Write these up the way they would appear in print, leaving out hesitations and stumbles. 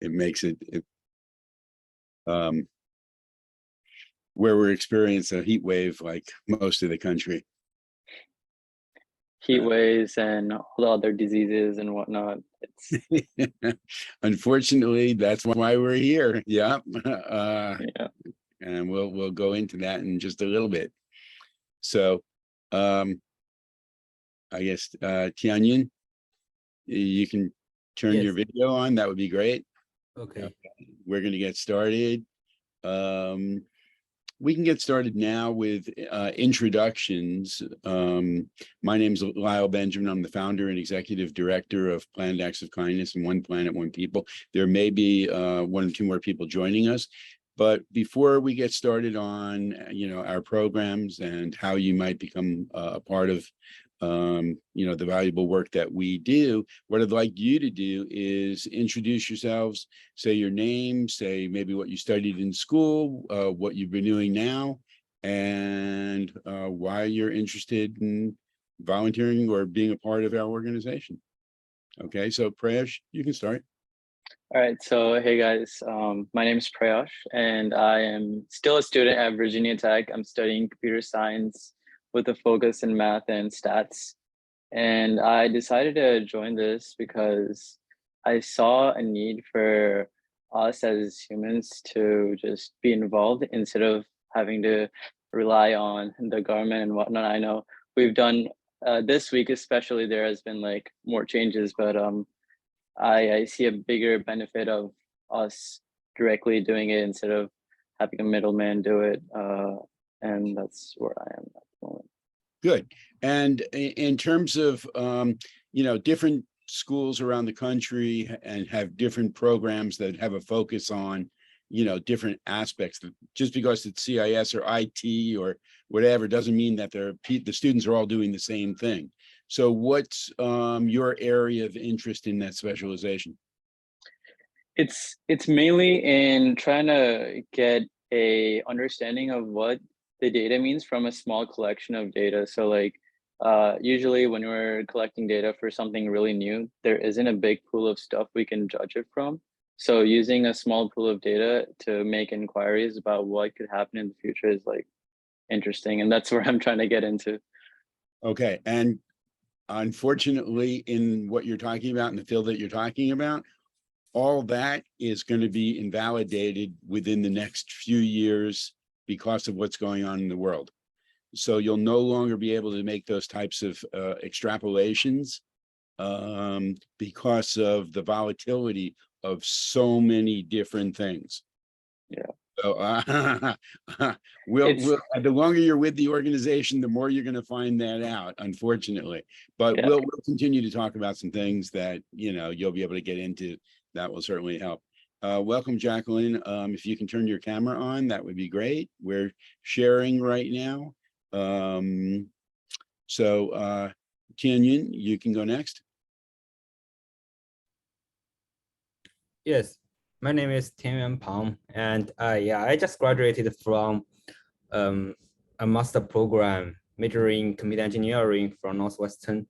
it makes it, where we're experiencing a heat wave like most of the country. Heat waves and all the other diseases and whatnot. It's Unfortunately, that's why we're here. Yeah. yeah. And we'll go into that in just a little bit. So I guess Tianyin, you can turn your video on. That would be great. Okay. We're going to get started. We can get started now with introductions. My name is Lyle Benjamin. I'm the founder and executive director of Planned Acts of Kindness and One Planet, One People. There may be one or two more people joining us. But before we get started on, our programs and how you might become a part of, the valuable work that we do, what I'd like you to do is introduce yourselves, say your name, say maybe what you studied in school, what you've been doing now, and why you're interested in volunteering or being a part of our organization. Okay, so Prayesh, you can start. All right, so hey guys, my name is Prayash and I am still a student at Virginia Tech. I'm studying computer science with a focus in math and stats. And I decided to join this because I saw a need for us as humans to just be involved instead of having to rely on the government and whatnot. I know we've done this week especially, there has been like more changes, but I see a bigger benefit of us directly doing it instead of having a middleman do it. And that's where I am at the moment. Good. And in terms of, different schools around the country and have different programs that have a focus on, different aspects. Just because it's CIS or IT or whatever doesn't mean that the students are all doing the same thing. So what's your area of interest in that specialization? It's mainly in trying to get a understanding of what the data means from a small collection of data. So like usually when we're collecting data for something really new, there isn't a big pool of stuff we can judge it from. So using a small pool of data to make inquiries about what could happen in the future is like interesting. And that's where I'm trying to get into. Okay. And unfortunately, in what you're talking about, in the field that you're talking about, all that is going to be invalidated within the next few years because of what's going on in the world. So you'll no longer be able to make those types of extrapolations because of the volatility of so many different things. Yeah. So the longer you're with the organization, the more you're going to find that out, unfortunately. But yeah. we'll continue to talk about some things that, you'll be able to get into. That will certainly help. Welcome, Jacqueline. If you can turn your camera on, that would be great. We're sharing right now. So Tianyin, you can go next. Yes, my name is Tianyuan Pang, and I just graduated from a master program majoring in computer engineering from Northwestern,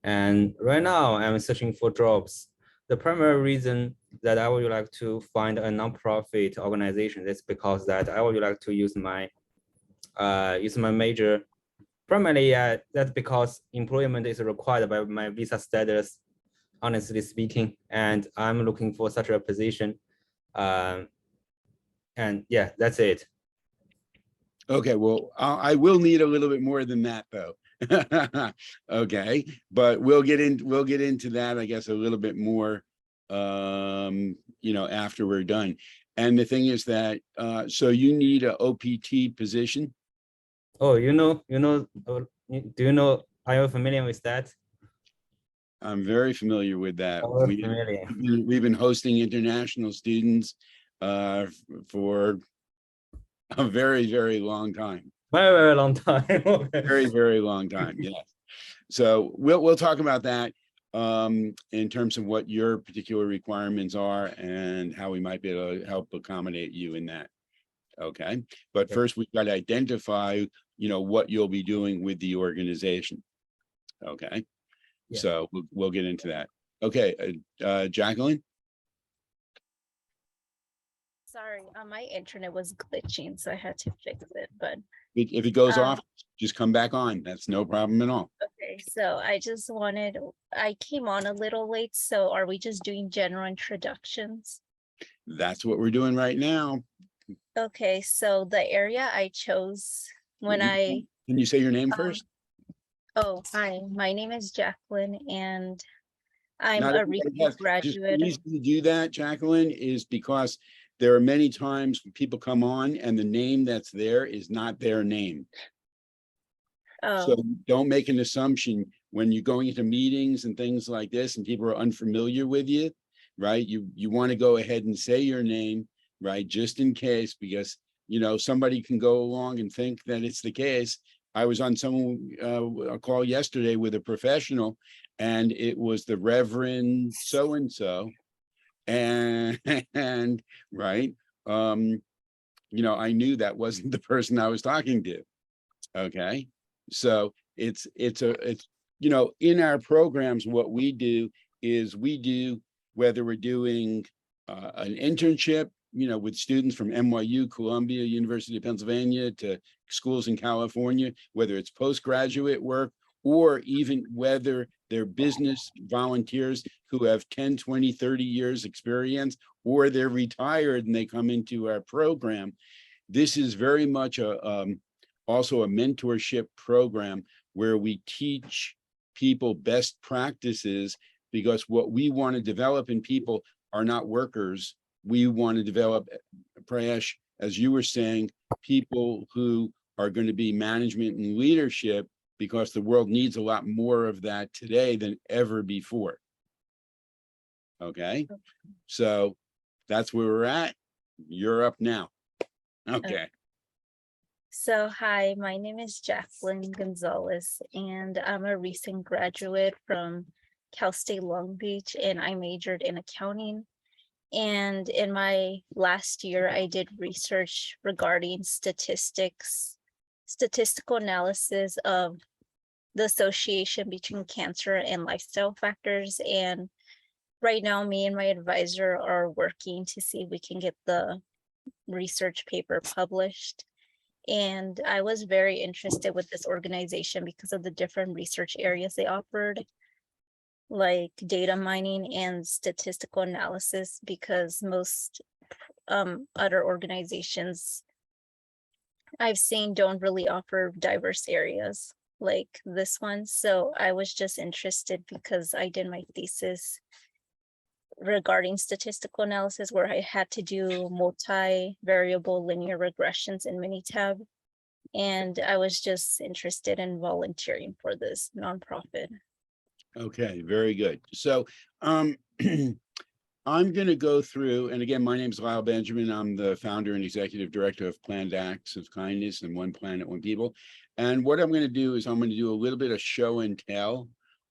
and right now I'm searching for jobs. The primary reason that I would like to find a nonprofit organization is because that I would like to use my major. Primarily, that's because employment is required by my visa status, honestly speaking, and I'm looking for such a position. And yeah, that's it. Okay, well, I will need a little bit more than that, though. Okay, but we'll get into that, I guess, a little bit more, after we're done. And the thing is that, so you need an OPT position. Oh, do you know? Are you familiar with that? I'm very familiar with that. Oh, familiar. We've been hosting international students for a very, very long time. Very, very long time. Okay. Very, very long time. Yes. So we'll talk about that in terms of what your particular requirements are and how we might be able to help accommodate you in that. Okay. But first, we've got to identify, what you'll be doing with the organization. Okay. Yeah. So we'll get into that. Okay, Jacqueline. Sorry, my internet was glitching, so I had to fix it. But If it goes Um, off, just come back on. That's no problem at all. okay, so I came on a little late, so are we just doing general introductions? That's what we're doing right now. Okay, so the area I chose when Can you say your name um, first? oh, hi, my name is Jacqueline and I'm Not a everybody recent has. Just the graduate. reason you do that, Jacqueline, is because there are many times when people come on and the name that's there is not their name. So Oh, don't make an assumption when you're going into meetings and things like this and people are unfamiliar with you, right? You want to go ahead and say your name, right? Just in case, because somebody can go along and think that it's the case. I was on a call yesterday with a professional, and it was the Reverend so and so, and right, I knew that wasn't the person I was talking to. Okay, so it's in our programs, what we do is whether we're doing an internship, with students from NYU, Columbia, University of Pennsylvania, to schools in California, whether it's postgraduate work, or even whether they're business volunteers who have 10, 20, 30 years experience, or they're retired and they come into our program. This is very much also a mentorship program where we teach people best practices, because what we want to develop in people are not workers. We want to develop, Prayesh, as you were saying, people who are going to be management and leadership, because the world needs a lot more of that today than ever before. Okay, so that's where we're at. You're up now. Okay. so hi, my name is Jacqueline Gonzalez, and I'm a recent graduate from Cal State Long Beach, and I majored in accounting. And in my last year, I did research regarding statistical analysis of the association between cancer and lifestyle factors. And right now, me and my advisor are working to see if we can get the research paper published. And I was very interested with this organization because of the different research areas they offered, like data mining and statistical analysis, because most other organizations I've seen don't really offer diverse areas like this one. So I was just interested because I did my thesis regarding statistical analysis where I had to do multi-variable linear regressions in Minitab. And I was just interested in volunteering for this nonprofit. Okay, very good. So I'm going to go through, and again, my name is Lyle Benjamin. I'm the founder and executive director of Planned Acts of Kindness and One Planet, One People. And what I'm going to do is I'm going to do a little bit of show and tell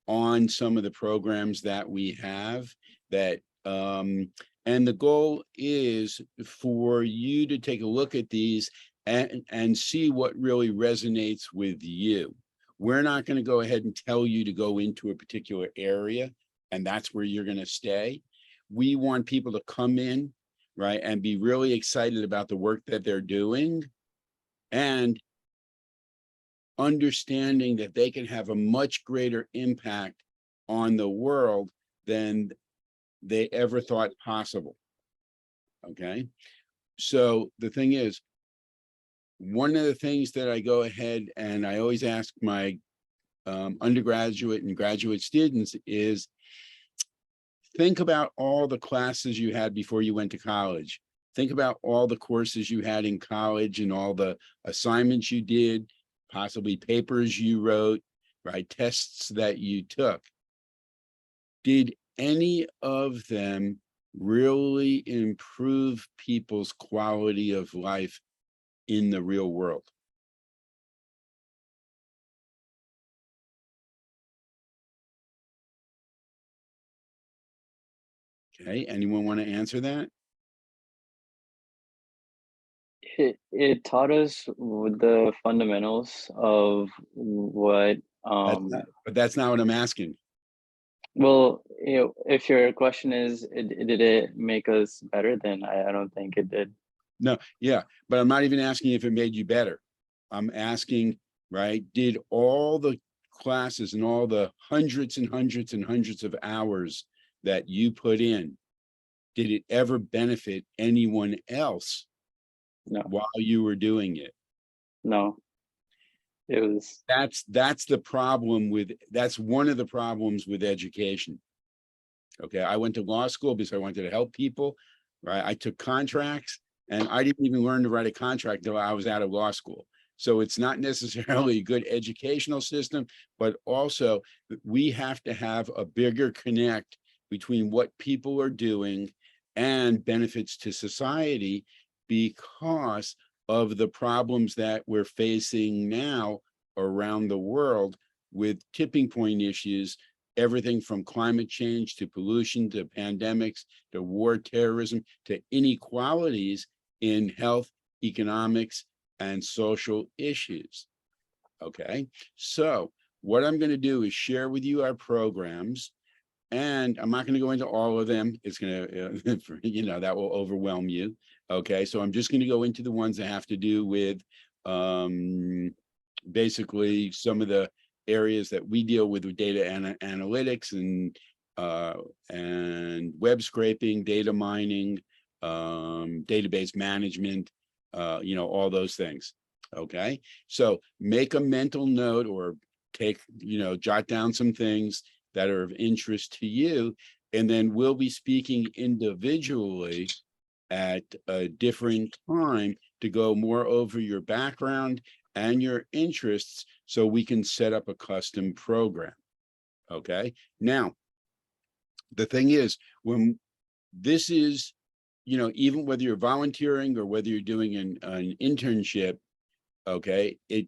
on some of the programs that we have and the goal is for you to take a look at these and see what really resonates with you. We're not going to go ahead and tell you to go into a particular area and that's where you're going to stay. We want people to come in, right, and be really excited about the work that they're doing and understanding that they can have a much greater impact on the world than they ever thought possible. Okay, so the thing is, one of the things that I go ahead and I always ask my undergraduate and graduate students is, think about all the classes you had before you went to college. Think about all the courses you had in college and all the assignments you did, possibly papers you wrote, right? Tests that you took. Did any of them really improve people's quality of life in the real world? Okay, anyone want to answer that? It taught us the fundamentals of what But that's not what I'm asking. Well, if your question is, did it make us better? Then I don't think it did. No, yeah, but I'm not even asking if it made you better. I'm asking, right, did all the classes and all the hundreds and hundreds and hundreds of hours that you put in, did it ever benefit anyone else No, while you were doing it? no, it was, That's the problem with, that's one of the problems with education. Okay, I went to law school because I wanted to help people, right? I took contracts and I didn't even learn to write a contract until I was out of law school. So it's not necessarily a good educational system, but also we have to have a bigger connect between what people are doing and benefits to society, because of the problems that we're facing now around the world with tipping point issues, everything from climate change to pollution to pandemics to war, terrorism, to inequalities in health, economics, and social issues. Okay, so what I'm going to do is share with you our programs, and I'm not going to go into all of them. It's going to, you know, that will overwhelm you. Okay, so I'm just going to go into the ones that have to do with basically some of the areas that we deal with data analytics and web scraping, data mining, database management, you know, all those things. Okay, so make a mental note or take, you know, jot down some things that are of interest to you, and then we'll be speaking individually at a different time to go more over your background and your interests so we can set up a custom program. Okay, now the thing is, when this is, you know, even whether you're volunteering or whether you're doing an internship, okay, it,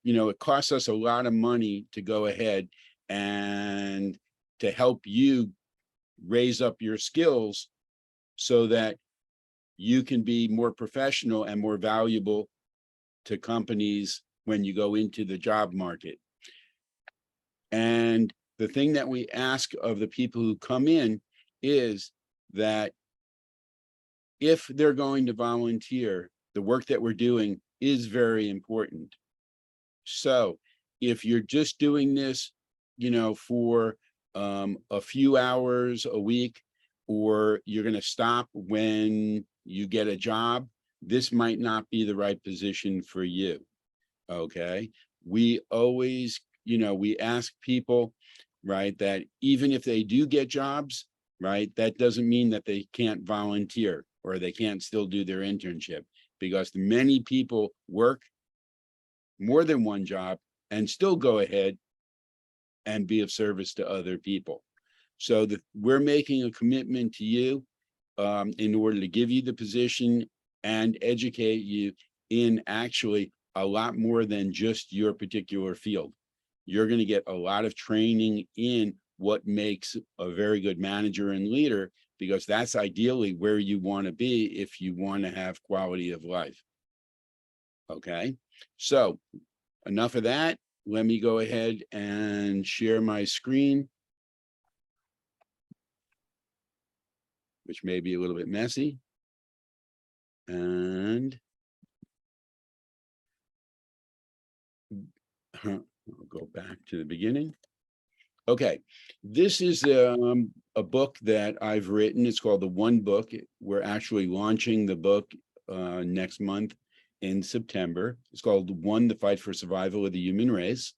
you know, it costs us a lot of money to go ahead and to help you raise up your skills so that you can be more professional and more valuable to companies when you go into the job market. And the thing that we ask of the people who come in is that if they're going to volunteer, the work that we're doing is very important. So if you're just doing this, you know, for a few hours a week, or you're going to stop when you get a job, this might not be the right position for you. Okay, we always, you know, we ask people, right, that even if they do get jobs, right, that doesn't mean that they can't volunteer or they can't still do their internship, because many people work more than one job and still go ahead and be of service to other people. So we're making a commitment to you in order to give you the position and educate you in actually a lot more than just your particular field. You're going to get a lot of training in what makes a very good manager and leader, because that's ideally where you want to be if you want to have quality of life. Okay, so enough of that. Let me go ahead and share my screen, which may be a little bit messy. And I'll go back to the beginning. Okay, this is a book that I've written. It's called The One Book. We're actually launching the book next month in September. It's called One, the Fight for Survival of the Human Race.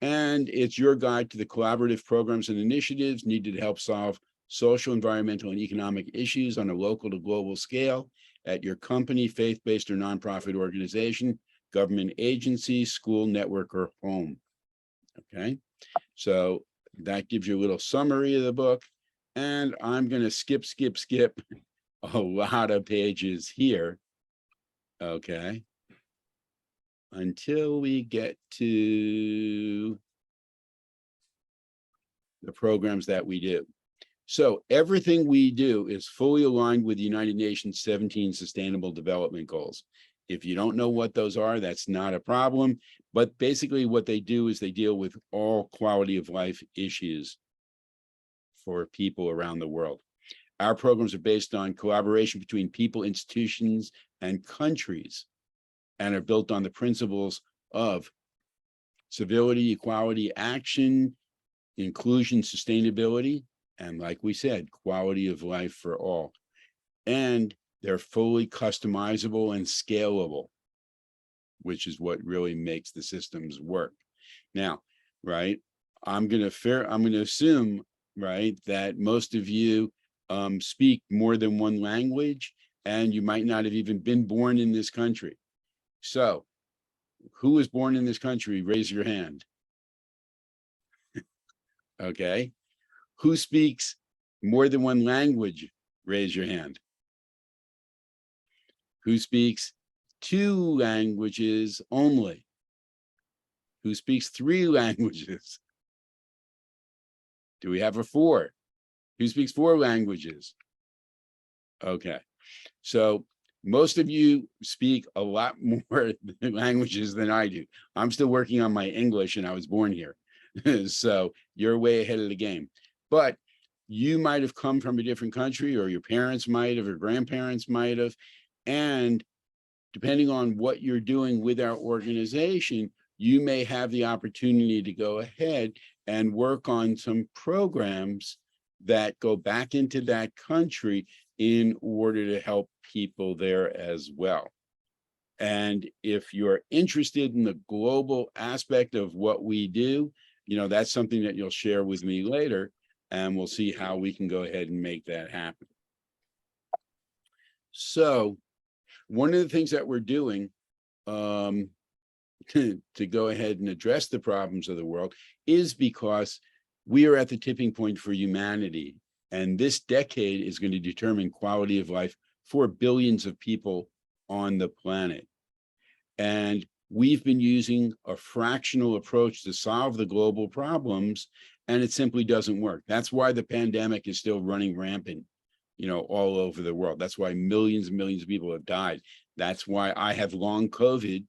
And it's your guide to the collaborative programs and initiatives needed to help solve social, environmental, and economic issues on a local to global scale at your company, faith-based or nonprofit organization, government agency, school, network, or home. Okay, so that gives you a little summary of the book. And I'm going to skip a lot of pages here. Okay, until we get to the programs that we do. So everything we do is fully aligned with the United Nations 17 Sustainable Development Goals. If you don't know what those are, that's not a problem. But basically what they do is they deal with all quality of life issues. for people around the world. Our programs are based on collaboration between people, institutions, and countries, and are built on the principles of civility, equality, action, inclusion, sustainability, and like we said, quality of life for all. And they're fully customizable and scalable, which is what really makes the systems work. Now, right, I'm going to assume, right, that most of you speak more than one language, and you might not have even been born in this country. So, who was born in this country? Raise your hand. Okay. Who speaks more than one language? Raise your hand. Who speaks 2 languages only? Who speaks 3 languages? Do we have a 4? Who speaks 4 languages? Okay. So most of you speak a lot more languages than I do. I'm still working on my English, and I was born here. So you're way ahead of the game. But you might have come from a different country, or your parents might have, or grandparents might have. And depending on what you're doing with our organization, you may have the opportunity to go ahead and work on some programs that go back into that country in order to help people there as well. And if you're interested in the global aspect of what we do, you know, that's something that you'll share with me later, and we'll see how we can go ahead and make that happen. So one of the things that we're doing to go ahead and address the problems of the world is because we are at the tipping point for humanity. And this decade is going to determine quality of life for billions of people on the planet. And we've been using a fractional approach to solve the global problems, and it simply doesn't work. That's why the pandemic is still running rampant, you know, all over the world. That's why millions and millions of people have died. That's why I have long COVID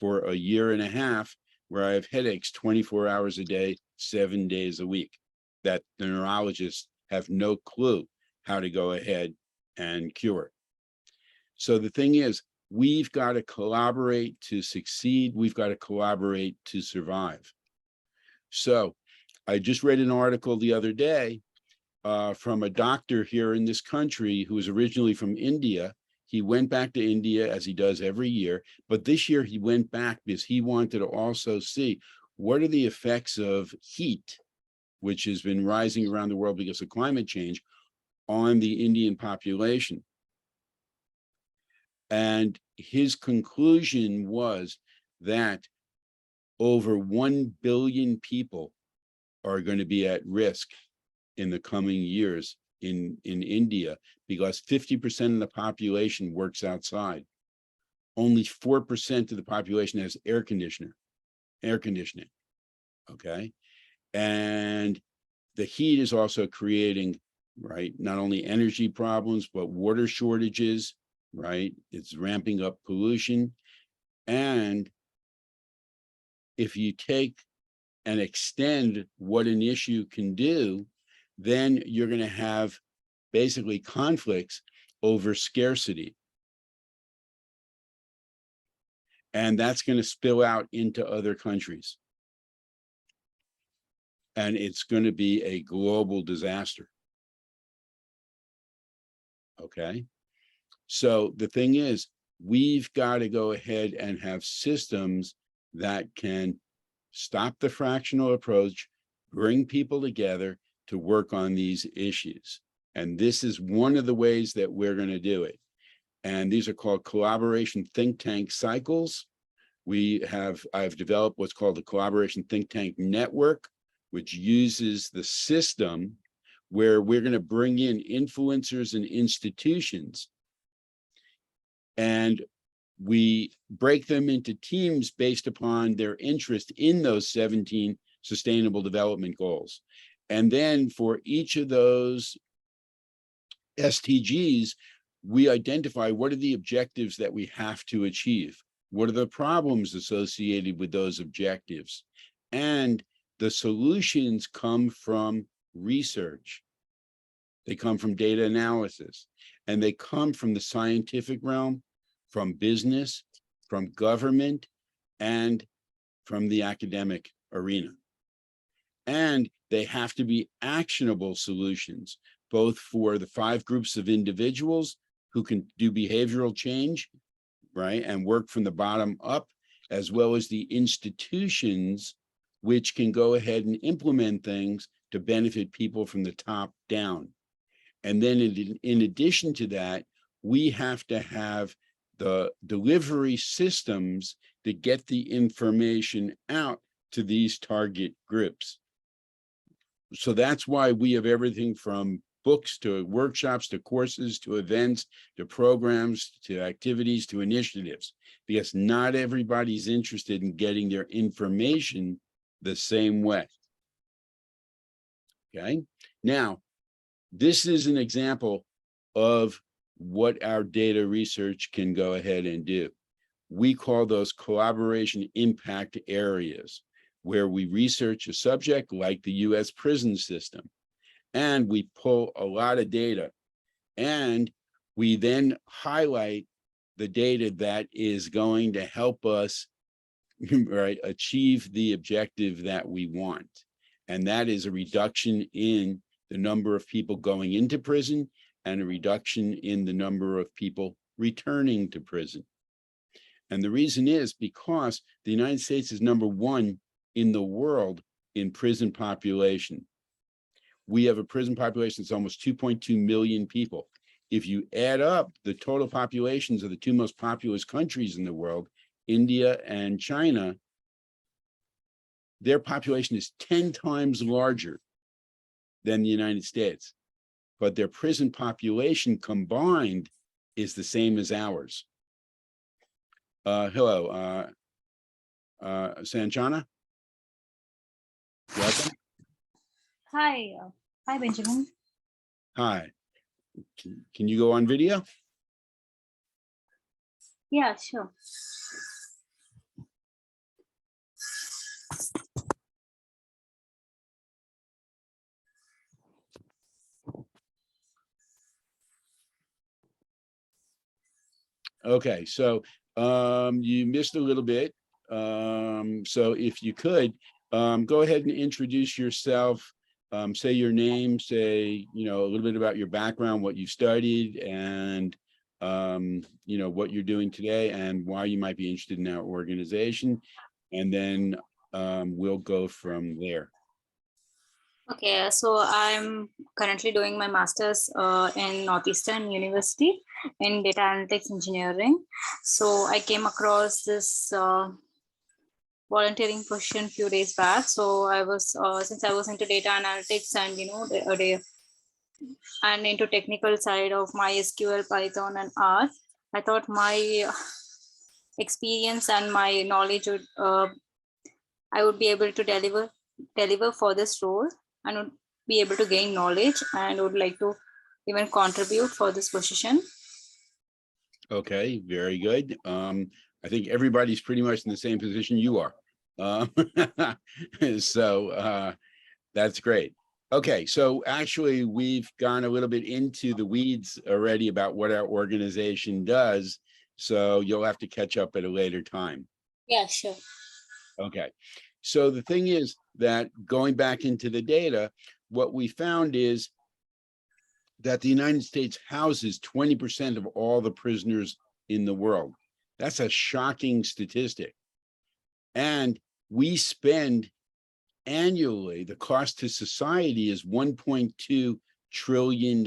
for a year and a half, where I have headaches 24 hours a day, 7 days a week, that the neurologists have no clue how to go ahead and cure. So the thing is, we've got to collaborate to succeed. We've got to collaborate to survive. So I just read an article the other day from a doctor here in this country who was originally from India. He went back to India, as he does every year, but this year he went back because he wanted to also see what are the effects of heat, which has been rising around the world because of climate change, on the Indian population. And his conclusion was that over 1 billion people are going to be at risk in the coming years in India, because 50% of the population works outside. Only 4% of the population has air conditioning. Okay. And the heat is also creating, right, not only energy problems, but water shortages, right? It's ramping up pollution. And if you take and extend what an issue can do, then you're going to have basically conflicts over scarcity. And that's going to spill out into other countries. And it's going to be a global disaster. Okay. So the thing is, we've got to go ahead and have systems that can stop the fractional approach, bring people together to work on these issues. And this is one of the ways that we're going to do it. And these are called collaboration think tank cycles. I've developed what's called the collaboration think tank network, which uses the system where we're going to bring in influencers and institutions, and we break them into teams based upon their interest in those 17 sustainable development goals. And then for each of those SDGs, we identify what are the objectives that we have to achieve. What are the problems associated with those objectives? And the solutions come from research. They come from data analysis, and they come from the scientific realm, from business, from government, and from the academic arena. And they have to be actionable solutions, both for the 5 groups of individuals who can do behavioral change, right, and work from the bottom up, as well as the institutions which can go ahead and implement things to benefit people from the top down. And then in addition to that, we have to have the delivery systems to get the information out to these target groups. So that's why we have everything from books to workshops to courses to events to programs to activities to initiatives, because not everybody's interested in getting their information the same way. Okay, now this is an example of what our data research can go ahead and do. We call those collaboration impact areas, where we research a subject like the US prison system, and we pull a lot of data, and we then highlight the data that is going to help us right, achieve the objective that we want. And that is a reduction in the number of people going into prison and a reduction in the number of people returning to prison. And the reason is because the United States is #1 in the world in prison population. We have a prison population that's almost 2.2 million people. If you add up the total populations of the 2 most populous countries in the world, India and China, their population is 10 times larger than the United States, but their prison population combined is the same as ours. Hello, Sanjana. Welcome. Hi, hi Benjamin. Hi. Can you go on video? Yeah, sure. Okay, so you missed a little bit. So if you could go ahead and introduce yourself, say your name, say, you know, a little bit about your background, what you studied, and you know, what you're doing today and why you might be interested in our organization. And then we'll go from there. Okay, so I'm currently doing my master's in Northeastern University in data analytics engineering. So I came across this volunteering position few days back. So I was since I was into data analytics and and into technical side of MySQL, Python, and R, I thought my experience and my knowledge would I would be able to deliver for this role and would be able to gain knowledge and would like to even contribute for this position. Okay, very good. I think everybody's pretty much in the same position you are. So that's great. Okay, so actually we've gone a little bit into the weeds already about what our organization does. So you'll have to catch up at a later time. Yeah, sure. Okay, so the thing is that going back into the data, what we found is that the United States houses 20% of all the prisoners in the world. That's a shocking statistic. And we spend annually, the cost to society is $1.2 trillion.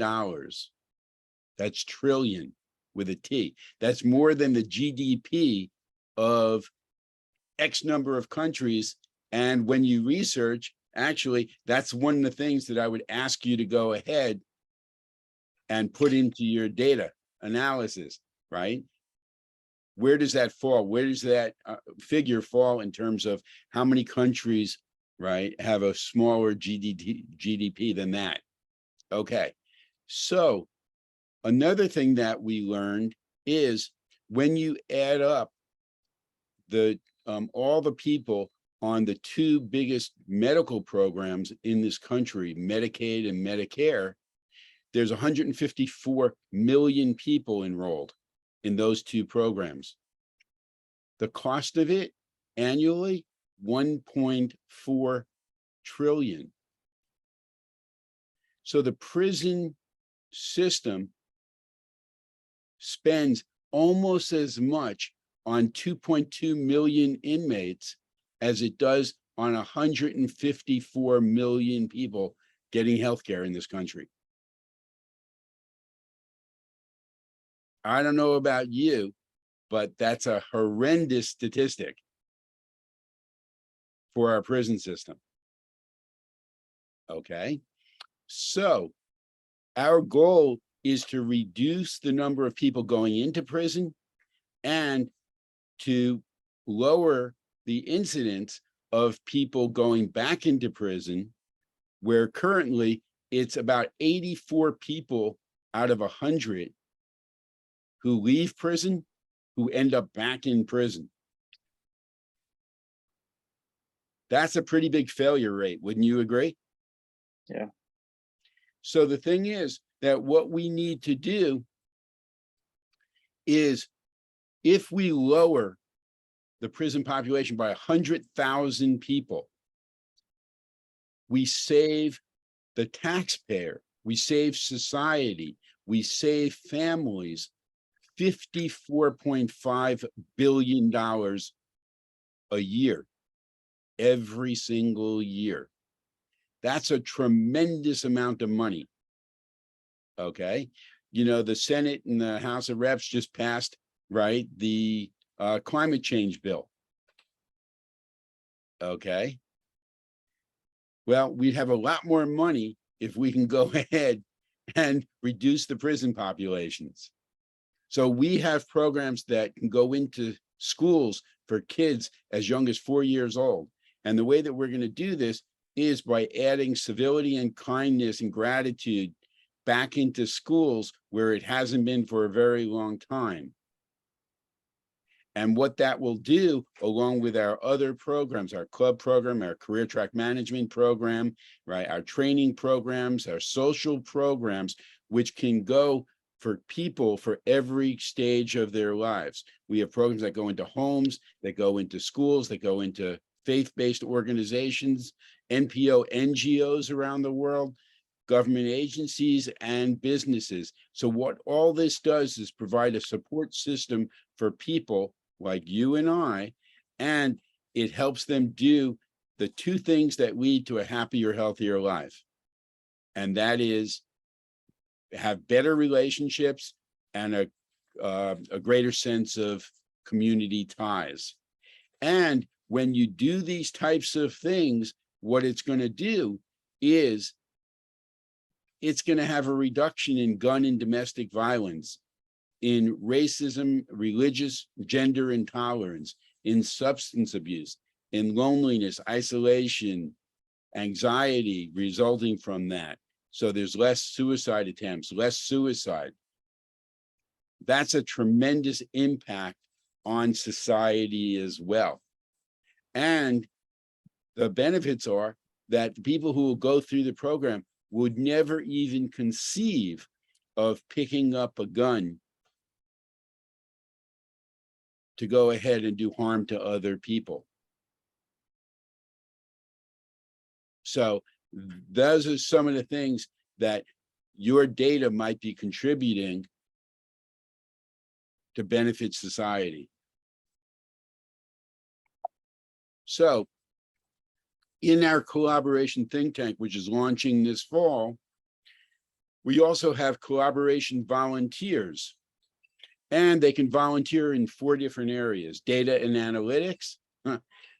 That's trillion with a T. That's more than the GDP of X number of countries. And when you research, actually, that's one of the things that I would ask you to go ahead and put into your data analysis, right? Where does that fall? Where does that figure fall in terms of how many countries, right, have a smaller GDP than that? Okay, so another thing that we learned is when you add up the all the people on the 2 biggest medical programs in this country, Medicaid and Medicare, there's 154 million people enrolled in those two programs. The cost of it annually, 1.4 trillion. So the prison system spends almost as much on 2.2 million inmates as it does on 154 million people getting healthcare in this country. I don't know about you, but that's a horrendous statistic for our prison system. Okay, so our goal is to reduce the number of people going into prison and to lower the incidence of people going back into prison, where currently it's about 84 people out of 100 who leave prison who end up back in prison. That's a pretty big failure rate, wouldn't you agree? Yeah. So the thing is that what we need to do is, if we lower the prison population by 100,000 people, we save the taxpayer, we save society, we save families $54.5 billion a year, every single year. That's a tremendous amount of money. Okay, you know, the Senate and the House of Reps just passed, right, the climate change bill. Okay, well, we'd have a lot more money if we can go ahead and reduce the prison populations. So we have programs that can go into schools for kids as young as 4 years old. And the way that we're going to do this is by adding civility and kindness and gratitude back into schools where it hasn't been for a very long time. And what that will do, along with our other programs, our club program, our career track management program, right, our training programs, our social programs, which can go for people for every stage of their lives. We have programs that go into homes, that go into schools, that go into faith-based organizations, NPO, NGOs around the world, government agencies, and businesses. So what all this does is provide a support system for people like you and I, and it helps them do the two things that lead to a happier, healthier life. And that is have better relationships and a greater sense of community ties. And when you do these types of things, what it's going to do is it's going to have a reduction in gun and domestic violence, in racism, religious, gender intolerance, in substance abuse, in loneliness, isolation, anxiety resulting from that. So there's less suicide attempts, less suicide. That's a tremendous impact on society as well. And the benefits are that the people who will go through the program would never even conceive of picking up a gun to go ahead and do harm to other people. So those are some of the things that your data might be contributing to benefit society. So in our collaboration think tank, which is launching this fall, we also have collaboration volunteers, and they can volunteer in 4 different areas: data and analytics,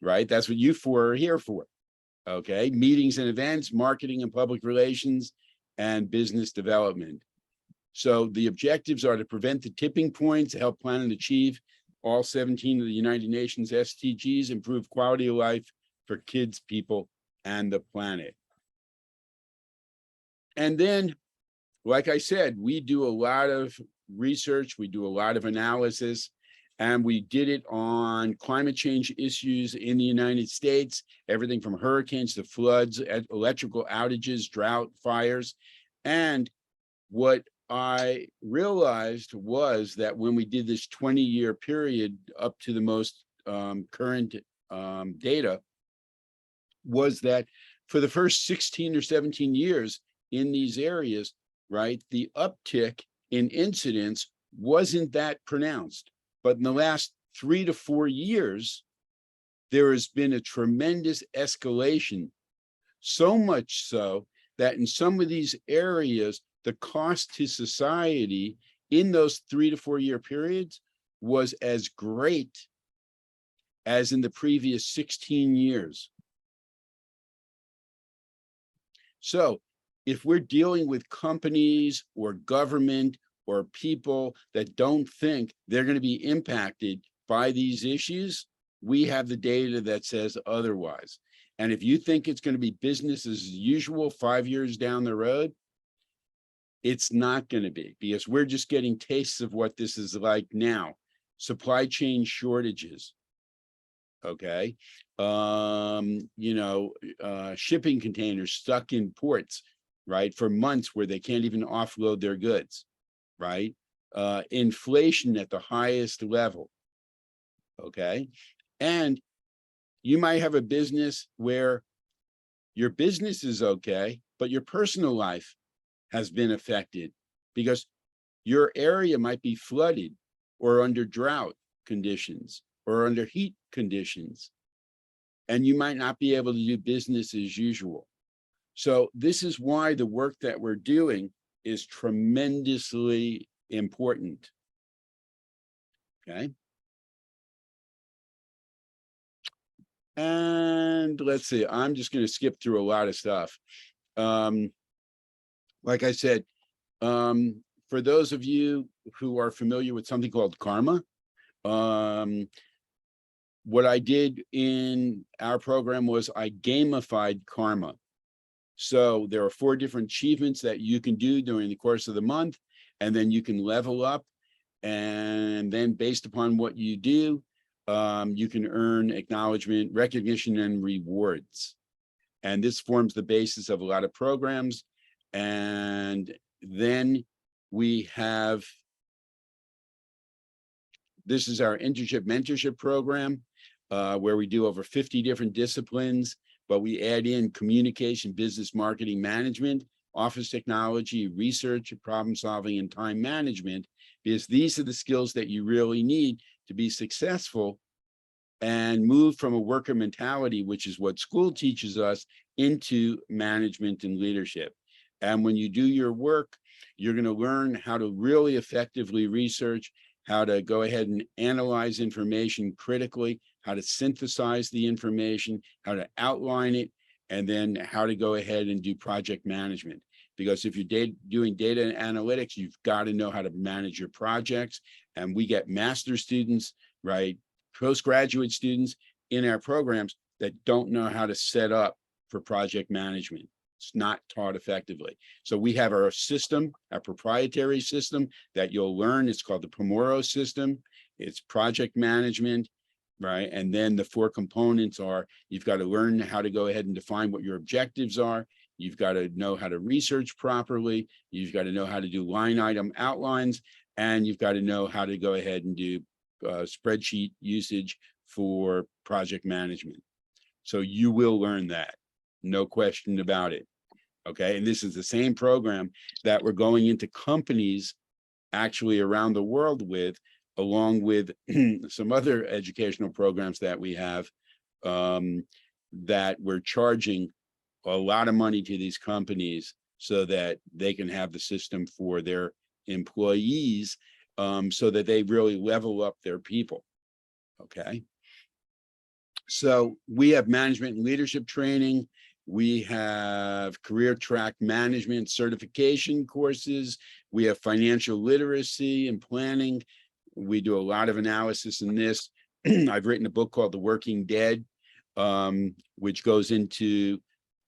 right? That's what you four are here for. Okay, meetings and events, marketing and public relations, and business development. So the objectives are to prevent the tipping points, help plan and achieve all 17 of the United Nations SDGs, improve quality of life for kids, people, and the planet. And then, like I said, we do a lot of research, we do a lot of analysis, and we did it on climate change issues in the United States, everything from hurricanes to floods, electrical outages, drought, fires. And what I realized was that when we did this 20-year period up to the most current data, was that for the first 16 or 17 years in these areas, right, the uptick in incidents wasn't that pronounced. But in the last 3 to 4 years, there has been a tremendous escalation, so much so that in some of these areas, the cost to society in those 3 to 4 year periods was as great as in the previous 16 years. So if we're dealing with companies or government or people that don't think they're going to be impacted by these issues, we have the data that says otherwise. And if you think it's going to be business as usual 5 years down the road, it's not going to be, because we're just getting tastes of what this is like now. Supply chain shortages. Okay. Shipping containers stuck in ports, right, for months where they can't even offload their goods, right? Inflation at the highest level. Okay. And you might have a business where your business is okay, but your personal life has been affected because your area might be flooded or under drought conditions or under heat conditions, and you might not be able to do business as usual. So this is why the work that we're doing is tremendously important. Okay. And let's see, I'm just going to skip through a lot of stuff. Like I said, for those of you who are familiar with something called karma, what I did in our program was I gamified karma. So there are 4 different achievements that you can do during the course of the month, and then you can level up. And then based upon what you do, you can earn acknowledgement, recognition, and rewards. And this forms the basis of a lot of programs. And then we have, this is our internship mentorship program, where we do over 50 different disciplines, but we add in communication, business, marketing, management, office technology, research, problem solving, and time management, because these are the skills that you really need to be successful and move from a worker mentality, which is what school teaches us, into management and leadership. And when you do your work, you're going to learn how to really effectively research, how to go ahead and analyze information critically, how to synthesize the information, how to outline it, and then how to go ahead and do project management. Because if you're doing data analytics, you've got to know how to manage your projects. And we get master students, right, postgraduate students in our programs that don't know how to set up for project management. It's not taught effectively. So we have our system, our proprietary system that you'll learn. It's called the Pomoro system. It's project management, right? And then the 4 components are, you've got to learn how to go ahead and define what your objectives are. You've got to know how to research properly. You've got to know how to do line item outlines, and you've got to know how to go ahead and do spreadsheet usage for project management. So you will learn that, no question about it. Okay, and this is the same program that we're going into companies actually around the world with, along with some other educational programs that we have, that we're charging a lot of money to these companies so that they can have the system for their employees, so that they really level up their people. Okay. So we have management and leadership training. We have career track management certification courses. We have financial literacy and planning. We do a lot of analysis in this. I've written a book called The Working Dead, which goes into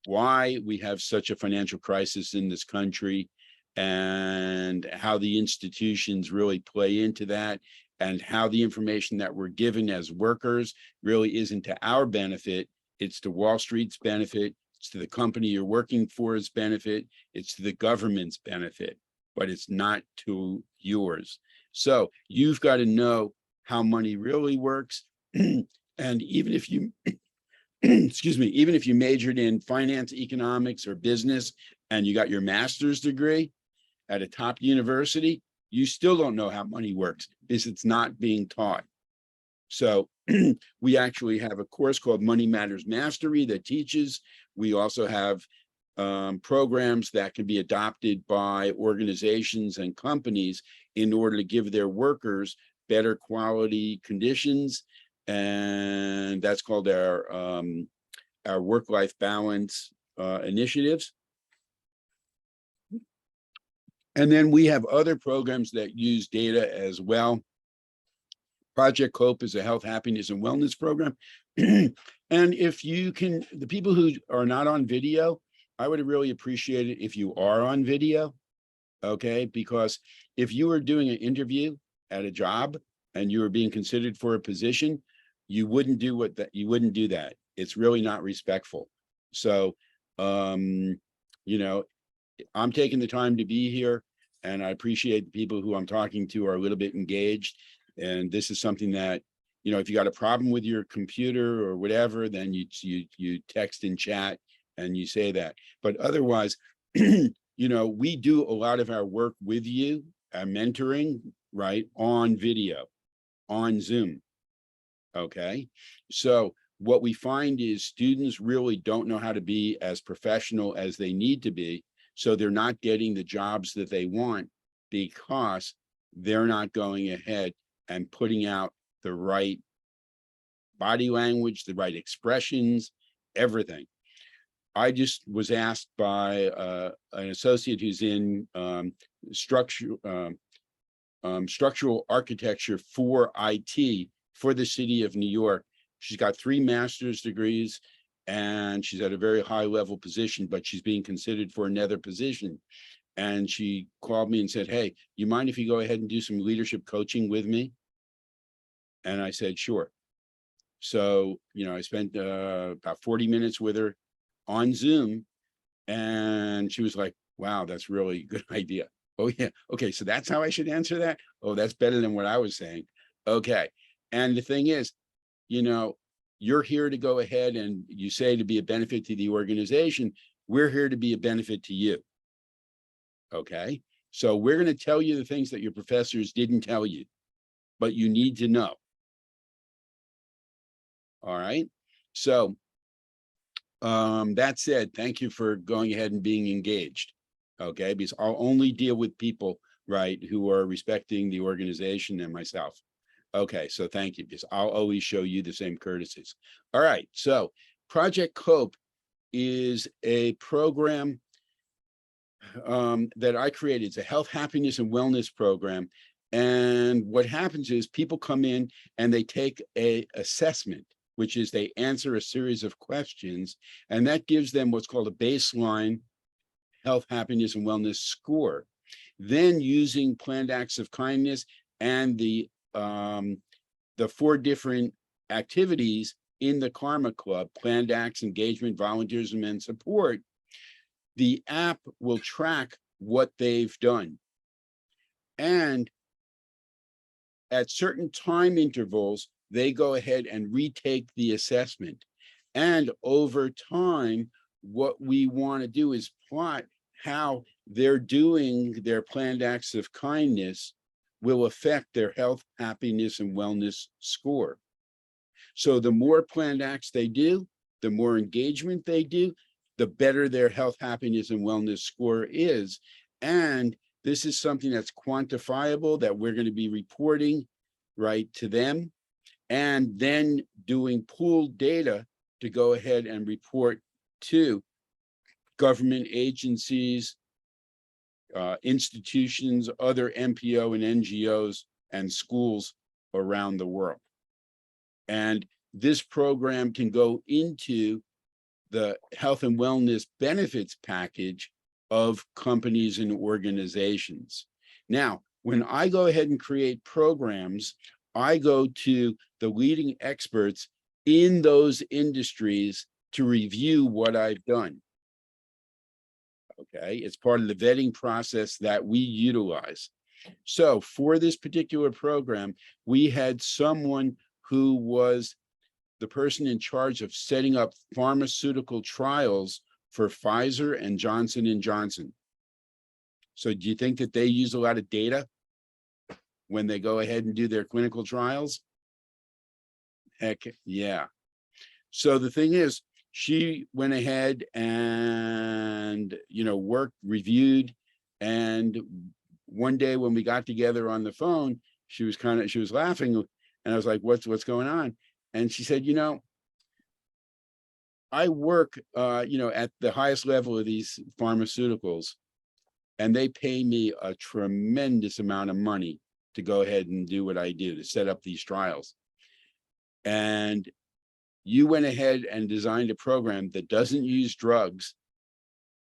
why we have such a financial crisis in this country and how the institutions really play into that, and how the information that we're given as workers really isn't to our benefit. It's to Wall Street's benefit. It's to the company you're working for's benefit. It's to the government's benefit. but it's not to yours. So you've got to know how money really works. And even if you, excuse me, even if you majored in finance, economics, or business, and you got your master's degree at a top university, you still don't know how money works because it's not being taught. So we actually have a course called Money Matters Mastery that teaches. We also have programs that can be adopted by organizations and companies in order to give their workers better quality conditions. And that's called our work-life balance initiatives. And then we have other programs that use data as well. Project COPE is a health, happiness, and wellness program. And if you can, the people who are not on video, I would really appreciate it if you are on video, okay? Because if you were doing an interview at a job and you were being considered for a position, you wouldn't do that. It's really not respectful. So, you know, I'm taking the time to be here, and I appreciate the people who I'm talking to are a little bit engaged. And this is something that, you know, if you got a problem with your computer or whatever, then you text and chat and you say that. But otherwise, you know, we do a lot of our work with you, our mentoring, right, on video, on Zoom. Okay. So what we find is students really don't know how to be as professional as they need to be. So they're not getting the jobs that they want because they're not going ahead and putting out the right body language, the right expressions, everything. I just was asked by an associate who's in structural architecture for IT for the city of New York. She's got 3 master's degrees and she's at a very high level position, but she's being considered for another position. And she called me and said, hey, you mind if you go ahead and do some leadership coaching with me? And I said, sure. So, you know, I spent about 40 minutes with her on Zoom, and she was like, wow, that's really a good idea. Oh yeah, okay, so that's how I should answer that? Oh, that's better than what I was saying. Okay, and the thing is, you know, you're here to go ahead and you say to be a benefit to the organization, we're here to be a benefit to you. Okay, so we're going to tell you the things that your professors didn't tell you, but you need to know. All right, so that said, thank you for going ahead and being engaged. Okay, because I'll only deal with people, right, who are respecting the organization and myself. Okay, so thank you, because I'll always show you the same courtesies. All right, so Project COPE is a program that I created. It's a health, happiness, and wellness program. And what happens is people come in and they take a assessment, which is they answer a series of questions, and that gives them what's called a baseline health, happiness, and wellness score. Then using planned acts of kindness and the 4 different activities in the Karma Club, planned acts, engagement, volunteerism, and support, the app will track what they've done. And at certain time intervals, they go ahead and retake the assessment. And over time, what we want to do is plot how they're doing their planned acts of kindness will affect their health, happiness, and wellness score. So the more planned acts they do, the more engagement they do, the better their health, happiness, and wellness score is. And this is something that's quantifiable that we're going to be reporting right to them, and then doing pooled data to go ahead and report to government agencies, institutions, other NPO and NGOs, and schools around the world. And this program can go into the health and wellness benefits package of companies and organizations. Now, when I go ahead and create programs, I go to the leading experts in those industries to review what I've done. Okay, it's part of the vetting process that we utilize. So for this particular program, we had someone who was the person in charge of setting up pharmaceutical trials for Pfizer and Johnson and Johnson. So do you think that they use a lot of data when they go ahead and do their clinical trials? Heck, yeah. So the thing is, she went ahead and, worked, reviewed, and one day when we got together on the phone, she was laughing, and I was like, what's going on? And she said, I work, at the highest level of these pharmaceuticals, and they pay me a tremendous amount of money to go ahead and do what I do, to set up these trials. And you went ahead and designed a program that doesn't use drugs,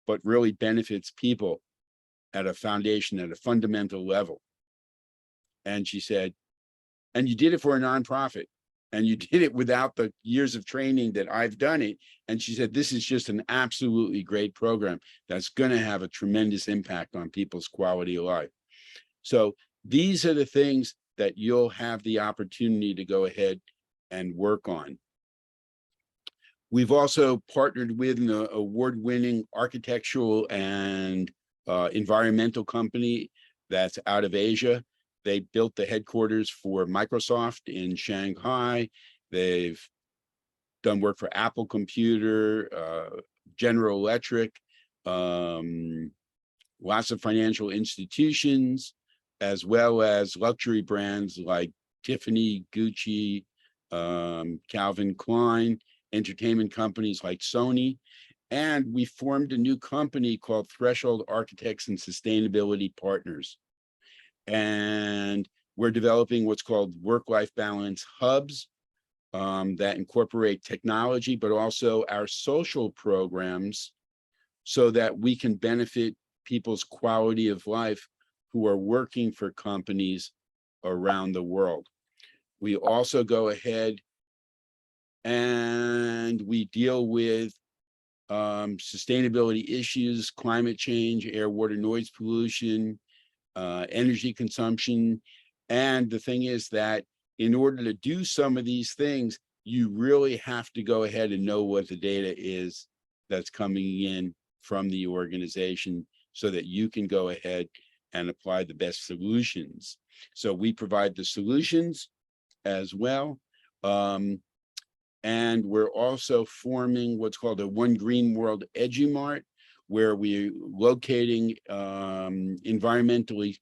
but really benefits people at a foundation, at a fundamental level. And she said, and you did it for a nonprofit, and you did it without the years of training that I've done it. And she said, this is just an absolutely great program that's going to have a tremendous impact on people's quality of life. So these are the things that you'll have the opportunity to go ahead and work on. We've also partnered with an award-winning architectural and environmental company that's out of Asia. They built the headquarters for Microsoft in Shanghai. They've done work for Apple Computer, General Electric, lots of financial institutions, as well as luxury brands like Tiffany, Gucci, Calvin Klein, entertainment companies like Sony. And we formed a new company called Threshold Architects and Sustainability Partners. And we're developing what's called work-life balance hubs that incorporate technology, but also our social programs, so that we can benefit people's quality of life who are working for companies around the world. We also go ahead and we deal with sustainability issues, climate change, air, water, noise pollution, energy consumption. And the thing is that in order to do some of these things, you really have to go ahead and know what the data is that's coming in from the organization, so that you can go ahead and apply the best solutions. So we provide the solutions as well. And we're also forming what's called a One Green World EduMart, where we're locating environmentally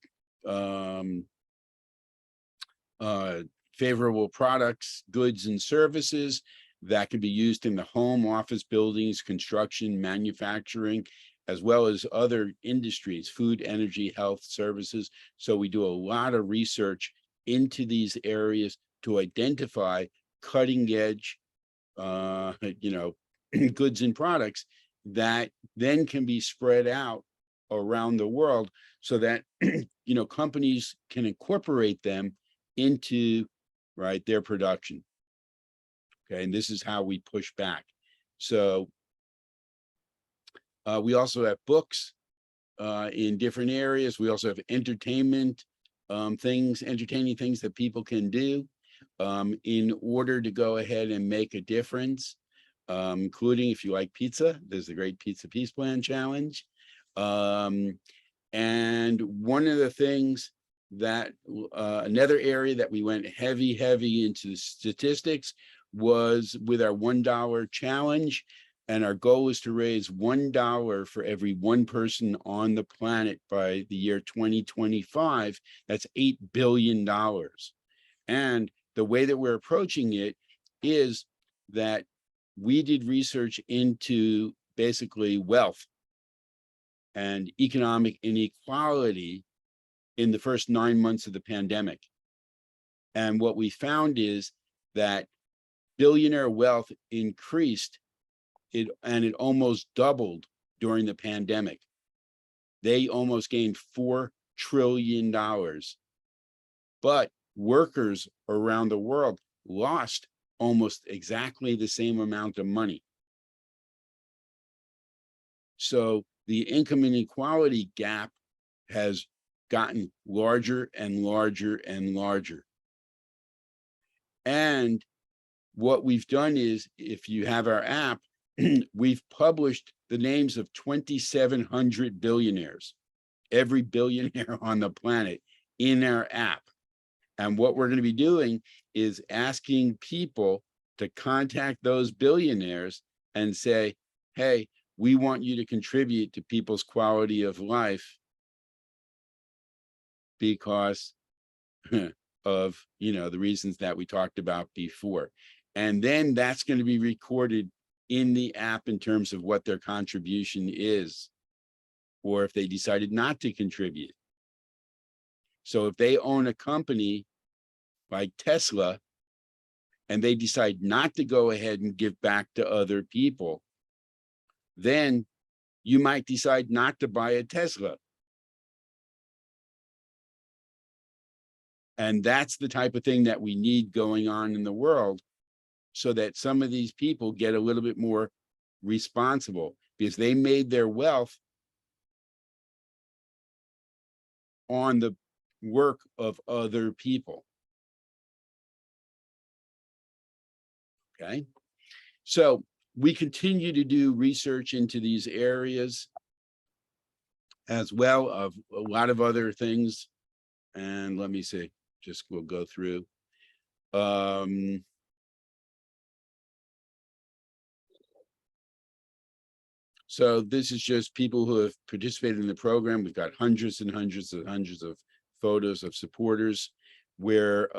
favorable products, goods, and services that can be used in the home, office buildings, construction, manufacturing, as well as other industries, food, energy, health, services. So we do a lot of research into these areas to identify cutting edge goods and products that then can be spread out around the world, so that companies can incorporate them into their production. Okay, and this is how we push back. So we also have books in different areas. We also have entertainment entertaining things that people can do in order to go ahead and make a difference, including, if you like pizza, there's the Great Pizza Peace Plan Challenge. And one of the things that another area that we went heavy into statistics was with our $1 challenge. And our goal is to raise $1 for every one person on the planet by the year 2025. That's $8 billion. And the way that we're approaching it is that we did research into basically wealth and economic inequality in the first 9 months of the pandemic. And what we found is that billionaire wealth increased, and it almost doubled during the pandemic. They almost gained $4 trillion. But workers around the world lost almost exactly the same amount of money. So the income inequality gap has gotten larger and larger and larger. And what we've done is, if you have our app, we've published the names of 2,700 billionaires, every billionaire on the planet in our app. And what we're going to be doing is asking people to contact those billionaires and say, hey, we want you to contribute to people's quality of life because of, the reasons that we talked about before. And then that's going to be recorded in the app in terms of what their contribution is, or if they decided not to contribute. So if they own a company like Tesla and they decide not to go ahead and give back to other people, then you might decide not to buy a Tesla. And that's the type of thing that we need going on in the world, so that some of these people get a little bit more responsible, because they made their wealth on the work of other people. Okay, so we continue to do research into these areas, as well of a lot of other things. And let me see, just we'll go through. So this is just people who have participated in the program. We've got hundreds and hundreds and hundreds of photos of supporters. We're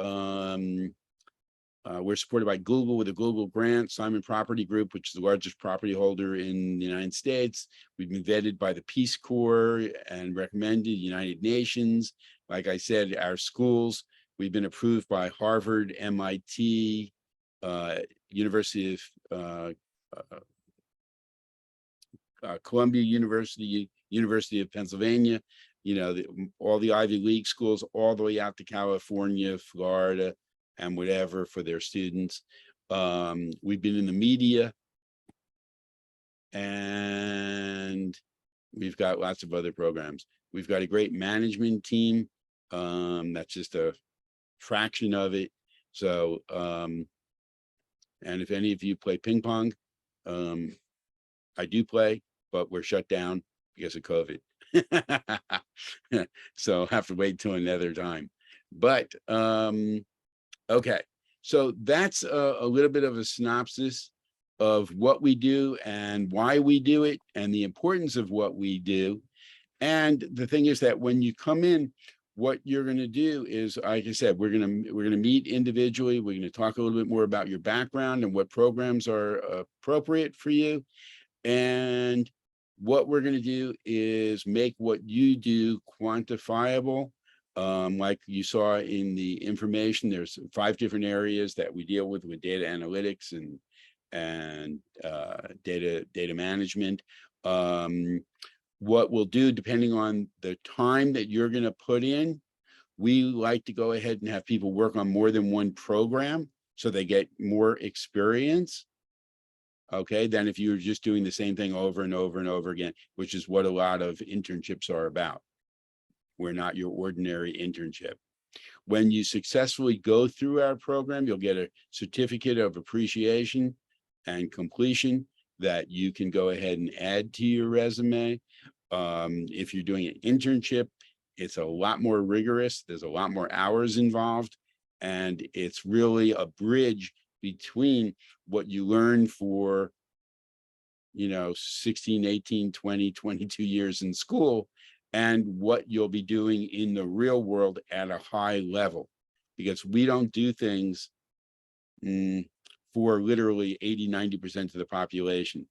supported by Google with a Google grant, Simon Property Group, which is the largest property holder in the United States. We've been vetted by the Peace Corps and recommended United Nations. Like I said, our schools, we've been approved by Harvard, MIT, University of Columbia University, University of Pennsylvania, all the Ivy League schools, all the way out to California, Florida, and whatever for their students. We've been in the media, and we've got lots of other programs. We've got a great management team. That's just a fraction of it. So, and if any of you play ping pong, I do play, but we're shut down because of COVID. So I'll have to wait till another time. But okay, so that's a little bit of a synopsis of what we do and why we do it and the importance of what we do. And the thing is that when you come in, what you're going to do is, like I said, we're going to meet individually. We're going to talk a little bit more about your background and what programs are appropriate for you. And what we're going to do is make what you do quantifiable. Like you saw in the information, there's 5 different areas that we deal with data analytics and data management. What we'll do, depending on the time that you're going to put in, we like to go ahead and have people work on more than one program so they get more experience. Okay, than if you were just doing the same thing over and over and over again, which is what a lot of internships are about. We're not your ordinary internship. When you successfully go through our program, you'll get a certificate of appreciation and completion that you can go ahead and add to your resume. If you're doing an internship, it's a lot more rigorous. There's a lot more hours involved, and it's really a bridge between what you learn for 16, 18, 20, 22 years in school and what you'll be doing in the real world at a high level, because we don't do things for literally 80-90% of the population.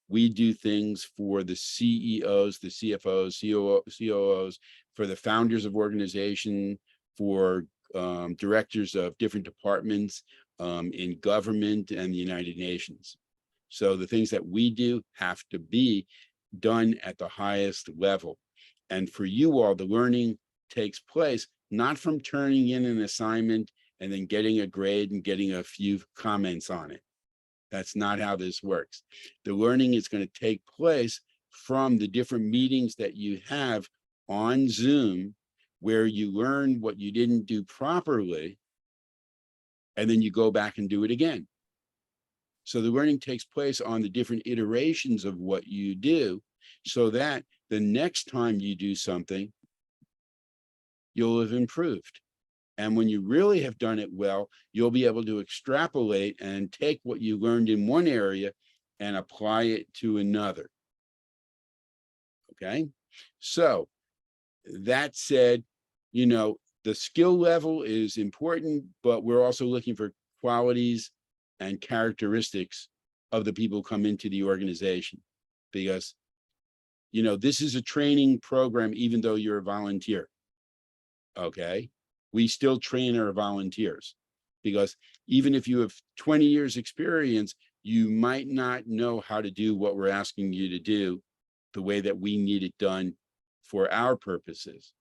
We do things for the CEOs, the CFOs, COOs, for the founders of organization, for directors of different departments in government and the United Nations. So the things that we do have to be done at the highest level. And for you all, the learning takes place not from turning in an assignment and then getting a grade and getting a few comments on it. That's not how this works. The learning is going to take place from the different meetings that you have on Zoom, where you learn what you didn't do properly, and then you go back and do it again. So the learning takes place on the different iterations of what you do, so that the next time you do something, you'll have improved. And when you really have done it well, you'll be able to extrapolate and take what you learned in one area and apply it to another. Okay, so that said, you know, the skill level is important, but we're also looking for qualities and characteristics of the people who come into the organization, because, you know, this is a training program, even though you're a volunteer. Okay, we still train our volunteers, because even if you have 20 years experience, you might not know how to do what we're asking you to do the way that we need it done for our purposes.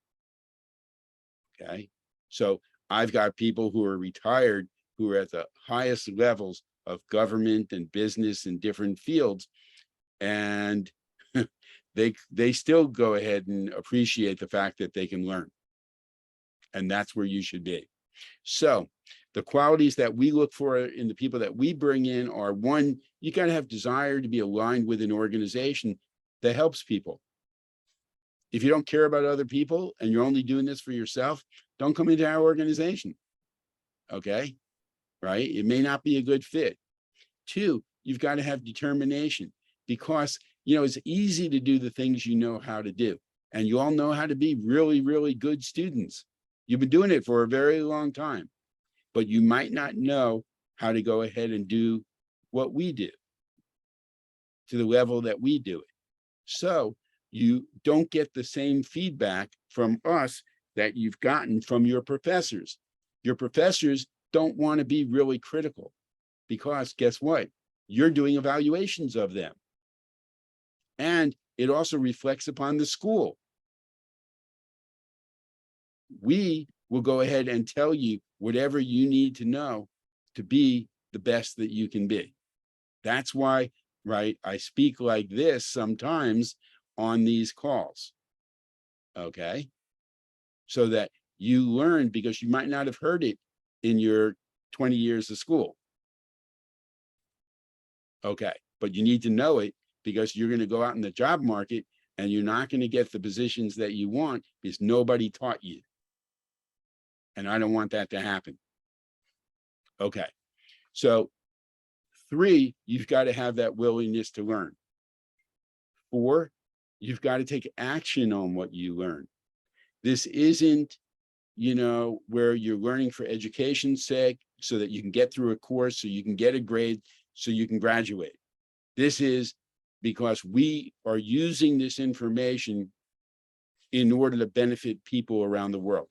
Okay, so I've got people who are retired, who are at the highest levels of government and business in different fields, and they still go ahead and appreciate the fact that they can learn. And that's where you should be. So the qualities that we look for in the people that we bring in are: one, you got to have desire to be aligned with an organization that helps people. If you don't care about other people and you're only doing this for yourself, don't come into our organization. Okay, right? It may not be a good fit. Two, you've got to have determination, because, you know, it's easy to do the things you know how to do. And you all know how to be really, really good students. You've been doing it for a very long time, but you might not know how to go ahead and do what we do to the level that we do it. So you don't get the same feedback from us that you've gotten from your professors. Your professors don't want to be really critical, because guess what? You're doing evaluations of them. And it also reflects upon the school. We will go ahead and tell you whatever you need to know to be the best that you can be. That's why, right, I speak like this sometimes on these calls. Okay, so that you learn, because you might not have heard it in your 20 years of school. Okay, but you need to know it, because you're going to go out in the job market and you're not going to get the positions that you want because nobody taught you. And I don't want that to happen. Okay, so 3, you've got to have that willingness to learn. 4, you've got to take action on what you learn. This isn't, you know, where you're learning for education's sake so that you can get through a course, so you can get a grade, so you can graduate. This is because we are using this information in order to benefit people around the world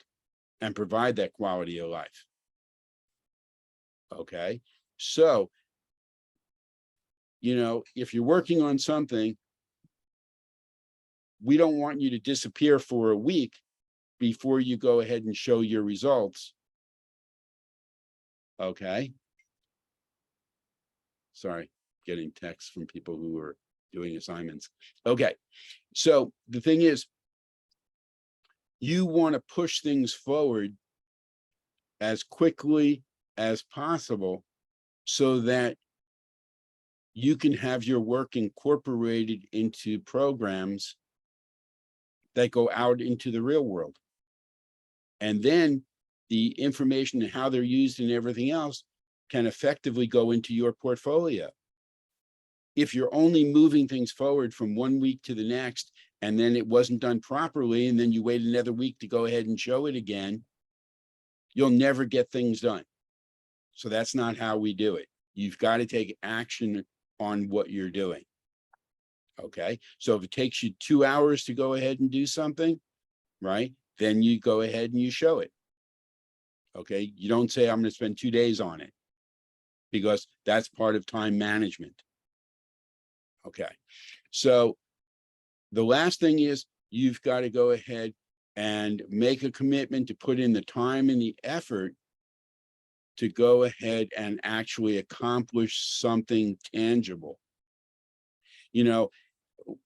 and provide that quality of life. Okay, so, you know, if you're working on something, we don't want you to disappear for a week before you go ahead and show your results. Okay. Sorry, getting texts from people who are doing assignments. Okay, so the thing is, you want to push things forward as quickly as possible so that you can have your work incorporated into programs that go out into the real world. And then the information and how they're used and everything else can effectively go into your portfolio. If you're only moving things forward from one week to the next, and then it wasn't done properly, and then you wait another week to go ahead and show it again, you'll never get things done. So that's not how we do it. You've got to take action on what you're doing. Okay, so if it takes you 2 hours to go ahead and do something, right, then you go ahead and you show it. Okay, you don't say, I'm going to spend 2 days on it, because that's part of time management. Okay, so the last thing is, you've got to go ahead and make a commitment to put in the time and the effort to go ahead and actually accomplish something tangible. You know,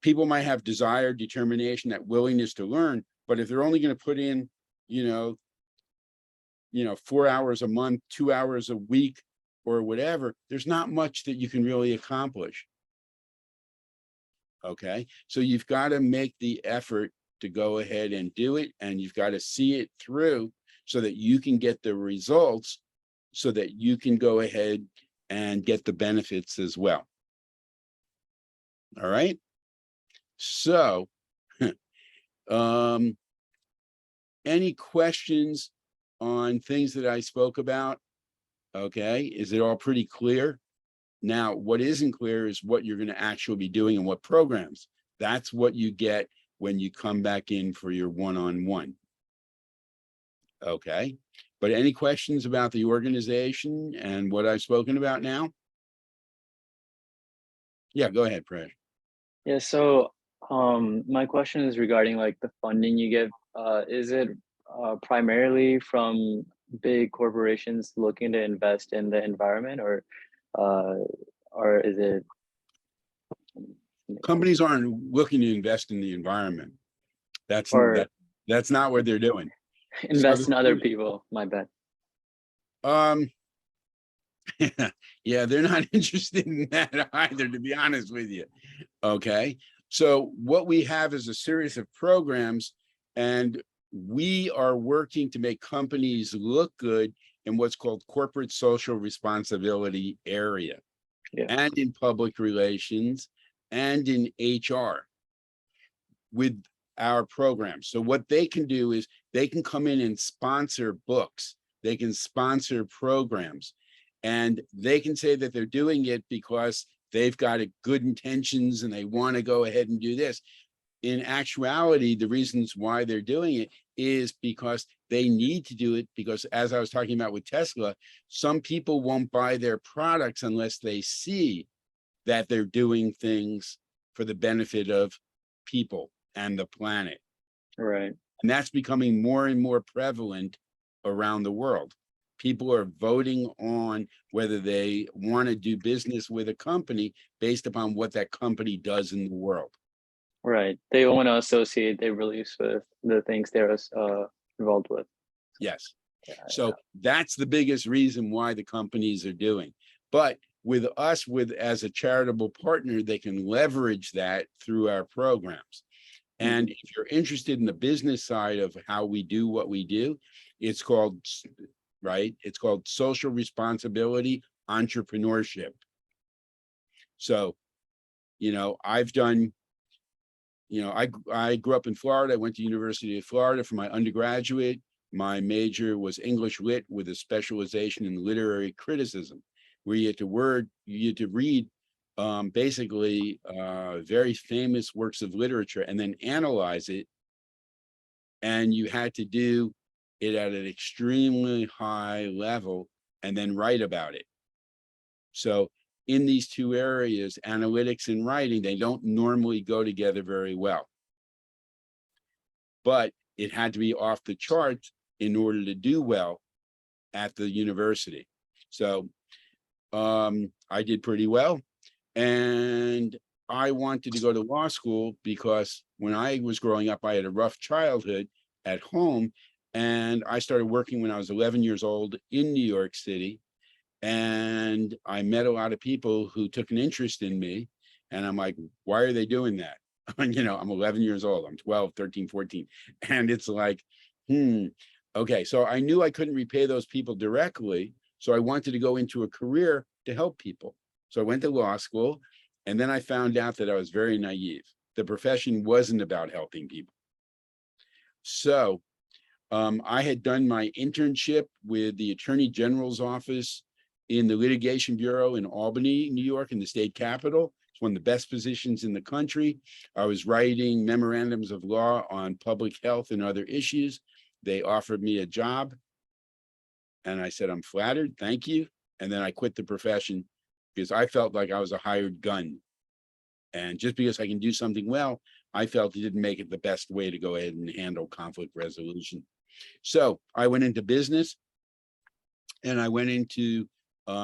people might have desire, determination, that willingness to learn, but if they're only going to put in, 4 hours a month, 2 hours a week, or whatever, there's not much that you can really accomplish. Okay, so you've got to make the effort to go ahead and do it, and you've got to see it through so that you can get the results, so that you can go ahead and get the benefits as well. All right. So, any questions on things that I spoke about? Okay, is it all pretty clear? Now, what isn't clear is what you're going to actually be doing and what programs. That's what you get when you come back in for your one-on-one. Okay, but any questions about the organization and what I've spoken about now? Yeah, go ahead, Prash. Yeah, so my question is regarding like the funding you get. Is it primarily from big corporations looking to invest in the environment, or is it? Companies aren't looking to invest in the environment. That's Or that's not what they're doing. invest in other people? My bad. Yeah, they're not interested in that either, to be honest with you. Okay, so what we have is a series of programs, and we are working to make companies look good in what's called corporate social responsibility area, Yeah. and in public relations, and in HR with our programs. So what they can do is they can come in and sponsor books, they can sponsor programs, and they can say that they're doing it because they've got good intentions and they want to go ahead and do this. In actuality, the reasons why they're doing it is because they need to do it, because as I was talking about with Tesla, some people won't buy their products unless they see that they're doing things for the benefit of people and the planet. Right. And that's becoming more and more prevalent around the world. People are voting on whether they want to do business with a company based upon what that company does in the world. Right. They want to associate their beliefs with the things they're involved with. Yes. Yeah, So that's the biggest reason why the companies are doing. But with us, as a charitable partner, they can leverage that through our programs. And if you're interested in the business side of how we do what we do, it's called, right? It's called social responsibility entrepreneurship. So, I've done, I grew up in Florida. I went to University of Florida for my undergraduate. My major was English Lit with a specialization in literary criticism, where you had to read basically very famous works of literature and then analyze it. And you had to do it at an extremely high level and then write about it. So in these two areas, analytics and writing, they don't normally go together very well. But it had to be off the charts in order to do well at the university. So I did pretty well. And I wanted to go to law school because when I was growing up, I had a rough childhood at home. And I started working when I was 11 years old in New York City. And I met a lot of people who took an interest in me. And I'm like, why are they doing that? I'm 11 years old. I'm 12, 13, 14. And it's like, okay. So I knew I couldn't repay those people directly. So I wanted to go into a career to help people. So I went to law school, and then I found out that I was very naive. The profession wasn't about helping people. So I had done my internship with the Attorney General's office in the Litigation Bureau in Albany, New York, in the state capitol. It's one of the best positions in the country. I was writing memorandums of law on public health and other issues. They offered me a job, and I said, I'm flattered, thank you. And then I quit the profession because I felt like I was a hired gun. And just because I can do something well, I felt it didn't make it the best way to go ahead and handle conflict resolution. So I went into business, and I went into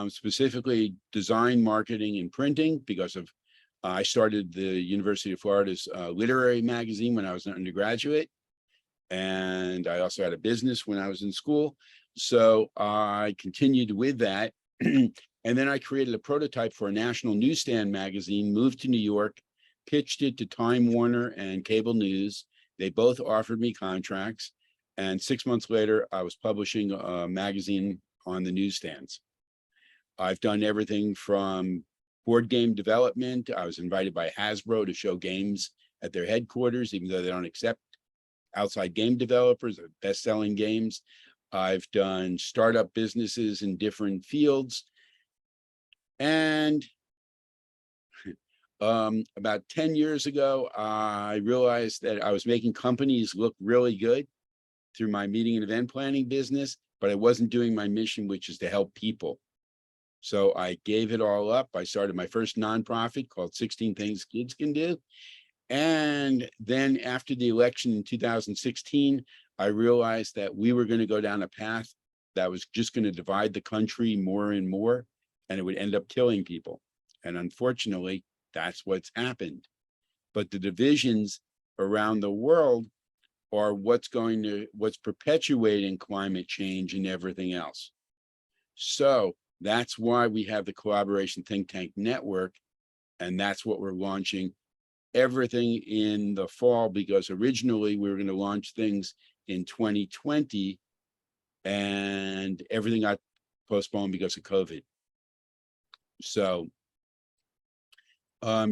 specifically design, marketing, and printing because of I started the University of Florida's literary magazine when I was an undergraduate. And I also had a business when I was in school. So I continued with that. And then I created a prototype for a national newsstand magazine, moved to New York, pitched it to Time Warner and Cable News. They both offered me contracts. And 6 months later, I was publishing a magazine on the newsstands. I've done everything from board game development. I was invited by Hasbro to show games at their headquarters, even though they don't accept outside game developers, best-selling games. I've done startup businesses in different fields. And about 10 years ago, I realized that I was making companies look really good through my meeting and event planning business, but I wasn't doing my mission, which is to help people. So I gave it all up. I started my first nonprofit called 16 Things Kids Can Do. And then after the election in 2016, I realized that we were going to go down a path that was just going to divide the country more and more, and it would end up killing people. And unfortunately, that's what's happened. But the divisions around the world are what's perpetuating climate change and everything else. So that's why we have the Collaboration Think Tank Network, and that's what we're launching everything in the fall, because originally we were going to launch things in 2020 and everything got postponed because of COVID. So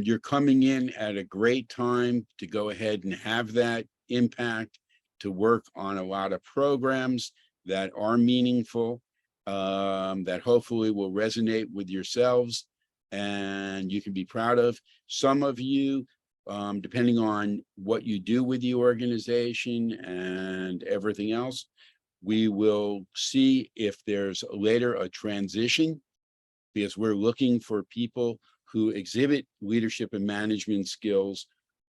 you're coming in at a great time to go ahead and have that impact, to work on a lot of programs that are meaningful, that hopefully will resonate with yourselves and you can be proud of. Some of you, depending on what you do with the organization and everything else, we will see if there's later a transition, because we're looking for people who exhibit leadership and management skills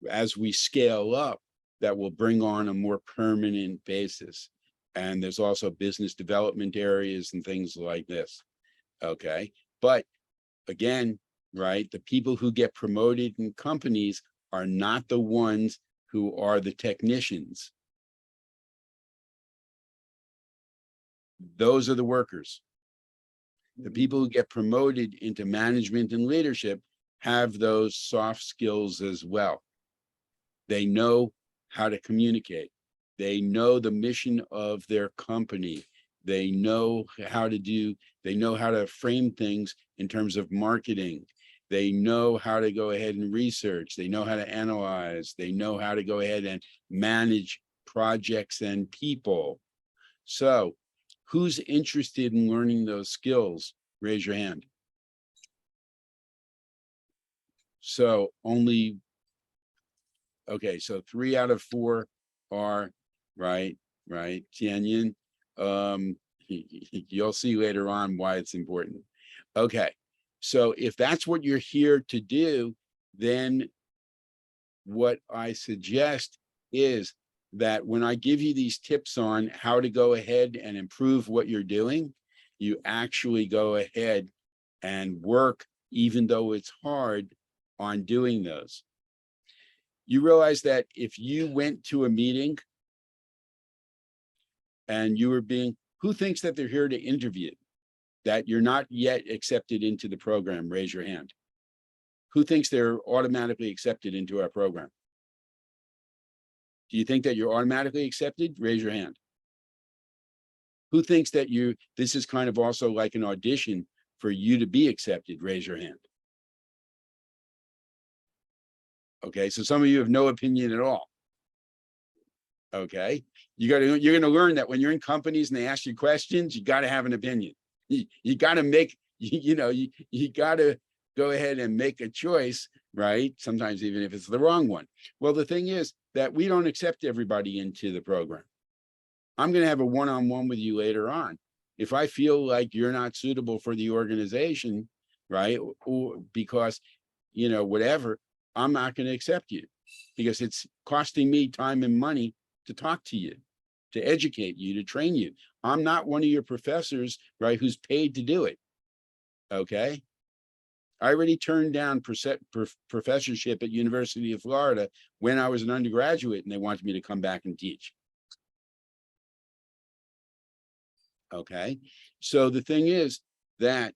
as we scale up that will bring on a more permanent basis. And there's also business development areas and things like this. Okay. But again, right, the people who get promoted in companies are not the ones who are the technicians. Those are the workers. The people who get promoted into management and leadership have those soft skills as well. They know how to communicate. They know the mission of their company. They know how to frame things in terms of marketing. They know how to go ahead and research. They know how to analyze. They know how to go ahead and manage projects and people. So who's interested in learning those skills? Raise your hand. So okay, so 3 out of 4 are right, Tianyin. You'll see later on why it's important. Okay, so if that's what you're here to do, then what I suggest is that when I give you these tips on how to go ahead and improve what you're doing, you actually go ahead and work, even though it's hard, on doing those. You realize that if you went to a meeting and you were who thinks that they're here to interview, that you're not yet accepted into the program? Raise your hand. Who thinks they're automatically accepted into our program? Do you think that you're automatically accepted? Raise your hand. Who thinks that this is kind of also like an audition for you to be accepted? Raise your hand. Okay, so some of you have no opinion at all. Okay, you're going to learn that when you're in companies and they ask you questions, you got to have an opinion. You got to make, you got to go ahead and make a choice, right? Sometimes even if it's the wrong one. Well, the thing is that we don't accept everybody into the program. I'm going to have a one-on-one with you later on. If I feel like you're not suitable for the organization, right, or because, whatever, I'm not going to accept you, because it's costing me time and money to talk to you, to educate you, to train you. I'm not one of your professors, right, who's paid to do it. Okay. I already turned down professorship at University of Florida when I was an undergraduate and they wanted me to come back and teach. Okay, so the thing is that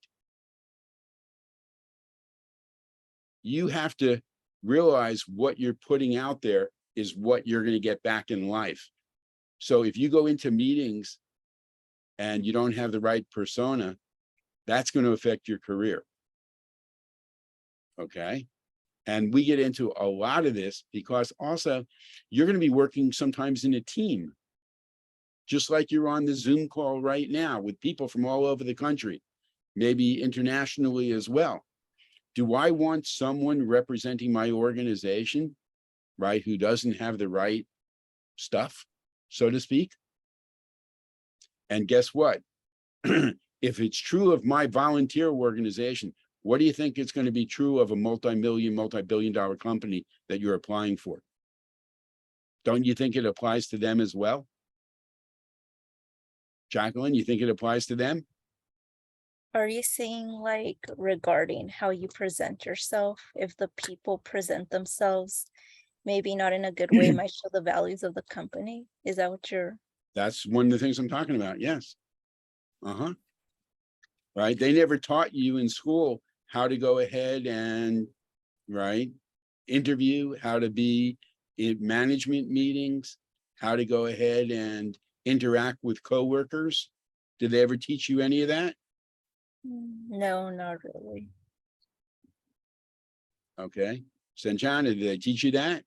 you have to realize what you're putting out there is what you're going to get back in life. So if you go into meetings and you don't have the right persona, that's going to affect your career. Okay. And we get into a lot of this because also you're going to be working sometimes in a team, just like you're on the Zoom call right now with people from all over the country, maybe internationally as well. Do I want someone representing my organization, right, who doesn't have the right stuff, so to speak? And guess what? If it's true of my volunteer organization, what do you think it's going to be true of a multi-billion-dollar company that you're applying for? Don't you think it applies to them as well? Jacqueline, you think it applies to them? Are you saying like regarding how you present yourself, if the people present themselves, maybe not in a good way, might show the values of the company? Is that what you're? That's one of the things I'm talking about. Yes. Uh-huh. Right. They never taught you in school how to go ahead and, right, interview, how to be in management meetings, how to go ahead and interact with coworkers. Did they ever teach you any of that? No, not really. Okay. Sanchana, did they teach you that?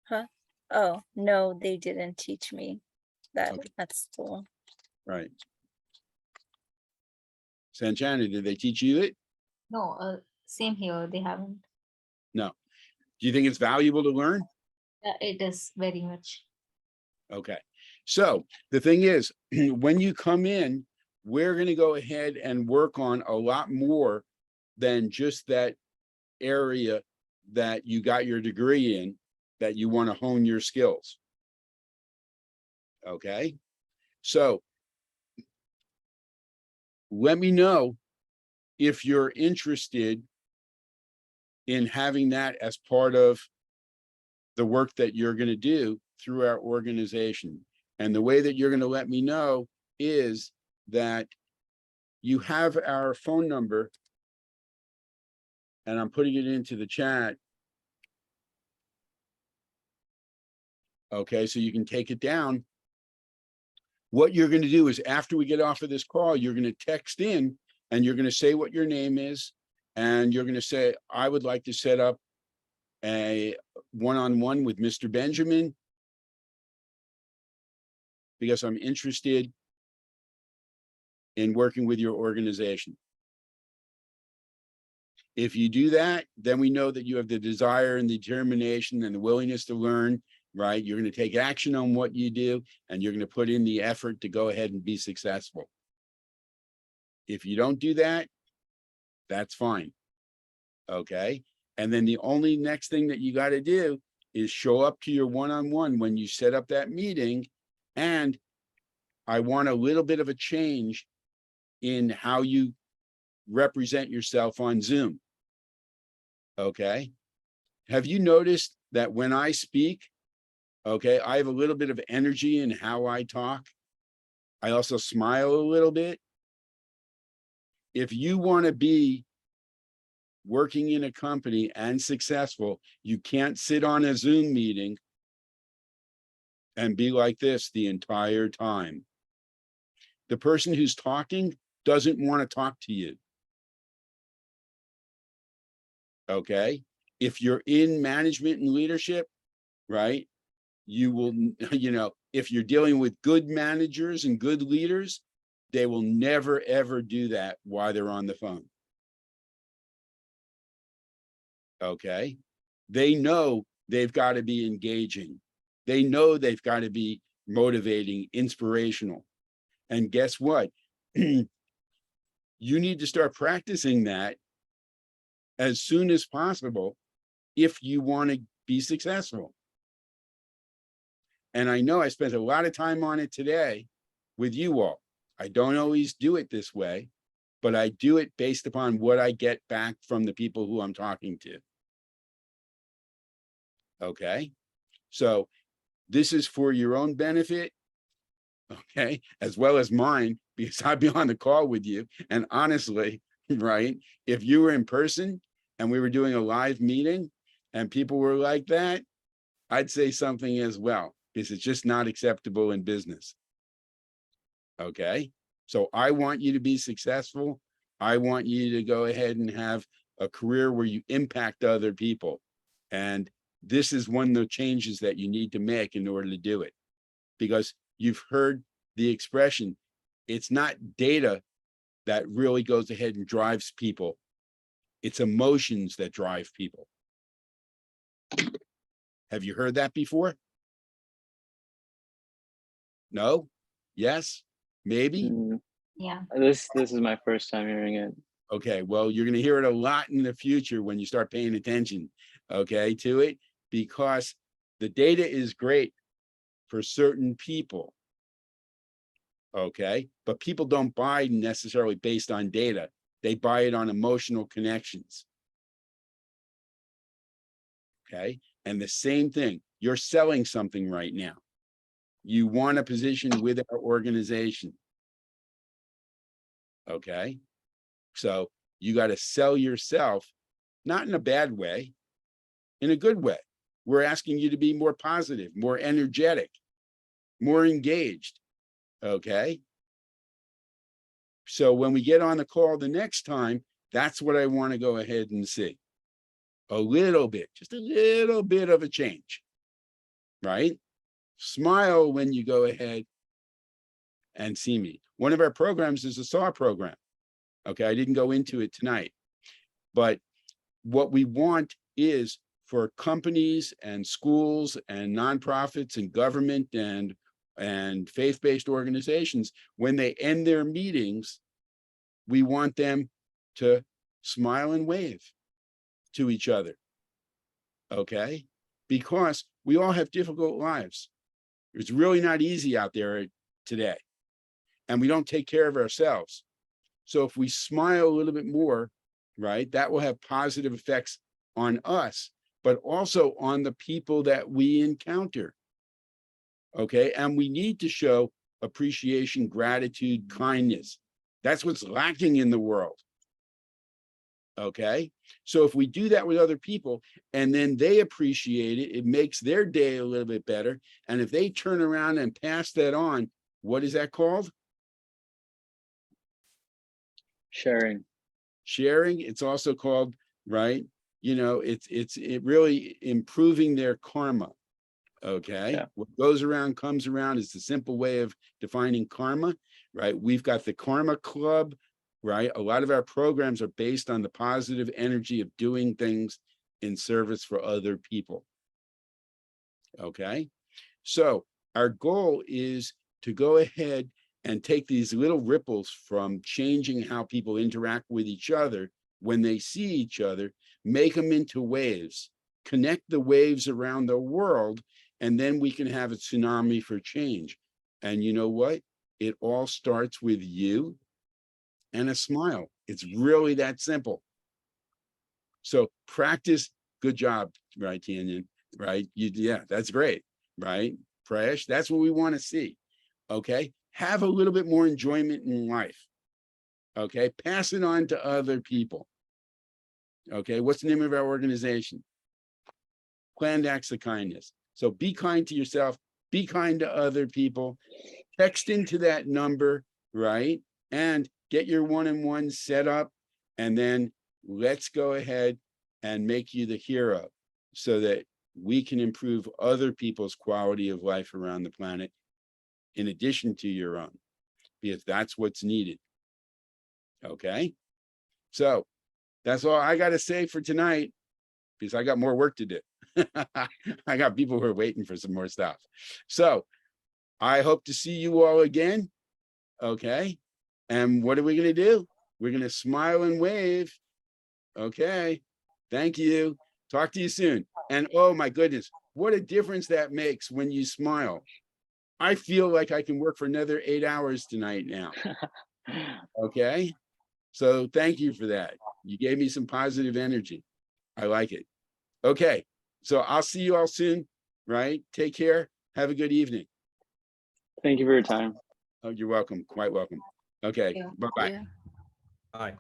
Huh? Oh, no, they didn't teach me that Okay. at school. Right. Sanchana, did they teach you it? No, same here. They haven't. No. Do you think it's valuable to learn? It is very much. Okay. So the thing is, when you come in, we're going to go ahead and work on a lot more than just that area that you got your degree in, that you want to hone your skills. Okay. So let me know if you're interested in having that as part of the work that you're going to do through our organization. And the way that you're going to let me know is that you have our phone number, and I'm putting it into the chat. Okay, so you can take it down. What you're going to do is after we get off of this call, you're going to text in and you're going to say what your name is. And you're going to say, I would like to set up a one-on-one with Mr. Benjamin because I'm interested in working with your organization. If you do that, then we know that you have the desire and the determination and the willingness to learn, right? You're going to take action on what you do, and you're going to put in the effort to go ahead and be successful. If you don't do that, that's fine. Okay. And then the only next thing that you got to do is show up to your one-on-one when you set up that meeting. And I want a little bit of a change in how you represent yourself on Zoom. Okay. Have you noticed that when I speak, okay, I have a little bit of energy in how I talk. I also smile a little bit. If you want to be working in a company and successful, you can't sit on a Zoom meeting and be like this the entire time. The person who's talking doesn't want to talk to you. Okay. If you're in management and leadership, right, you will, if you're dealing with good managers and good leaders, they will never, ever do that while they're on the phone. Okay. They know they've got to be engaging. They know they've got to be motivating, inspirational. And guess what? You need to start practicing that as soon as possible if you want to be successful. And I know I spent a lot of time on it today with you all. I don't always do it this way, but I do it based upon what I get back from the people who I'm talking to. Okay, so this is for your own benefit, okay, as well as mine, because I'll be on the call with you. And honestly, right, if you were in person and we were doing a live meeting and people were like that, I'd say something as well, because it's just not acceptable in business. Okay, so I want you to be successful. I want you to go ahead and have a career where you impact other people. And this is one of the changes that you need to make in order to do it. Because you've heard the expression, it's not data that really goes ahead and drives people. It's emotions that drive people. Have you heard that before? No? Yes? Maybe? Mm, Yeah. This is my first time hearing it. Okay, well, you're going to hear it a lot in the future when you start paying attention, okay, to it, because the data is great for certain people, okay, but people don't buy necessarily based on data. They buy it on emotional connections. Okay, and the same thing, you're selling something right now. You want a position with our organization. Okay, so you got to sell yourself, not in a bad way, in a good way. We're asking you to be more positive, more energetic, more engaged. Okay. So when we get on the call the next time, that's what I want to go ahead and see. A little bit, just a little bit of a change, right? Smile when you go ahead and see me. One of our programs is a SAW program. Okay, I didn't go into it tonight, but what we want is for companies and schools and nonprofits and government and faith-based organizations, when they end their meetings, we want them to smile and wave to each other. Okay, because we all have difficult lives. It's really not easy out there today, and we don't take care of ourselves. So if we smile a little bit more, right, that will have positive effects on us, but also on the people that we encounter. Okay, and we need to show appreciation, gratitude, kindness. That's what's lacking in the world. Okay, so if we do that with other people and then they appreciate it, it makes their day a little bit better. And if they turn around and pass that on, what is that called? Sharing. Sharing. It's also called, right, you know, it's really improving their karma. Okay, Yeah. what goes around comes around is the simple way of defining karma, right? We've got the Karma Club, right? A lot of our programs are based on the positive energy of doing things in service for other people. Okay, so our goal is to go ahead and take these little ripples from changing how people interact with each other when they see each other, make them into waves, connect the waves around the world, and then we can have a tsunami for change. And you know what? It all starts with you and a smile. It's really that simple. So practice. Good job, right, Tanyan? Right? Yeah, that's great, right? Prash, that's what we want to see. Okay, have a little bit more enjoyment in life. Okay, pass it on to other people. Okay, what's the name of our organization? Planned Acts of Kindness. So be kind to yourself, be kind to other people, text into that number, right? And get your one-on-one set up, and then let's go ahead and make you the hero so that we can improve other people's quality of life around the planet in addition to your own, because that's what's needed. Okay, so that's all I got to say for tonight, because I got more work to do. I got people who are waiting for some more stuff. So I hope to see you all again. Okay, and what are we going to do? We're going to smile and wave. Okay, thank you. Talk to you soon. And oh my goodness, what a difference that makes when you smile. I feel like I can work for another 8 hours tonight now. Okay. So thank you for that. You gave me some positive energy. I like it. Okay, so I'll see you all soon, right? Take care. Have a good evening. Thank you for your time. Oh, you're welcome. Quite welcome. Okay, Yeah. bye-bye. Yeah. Bye.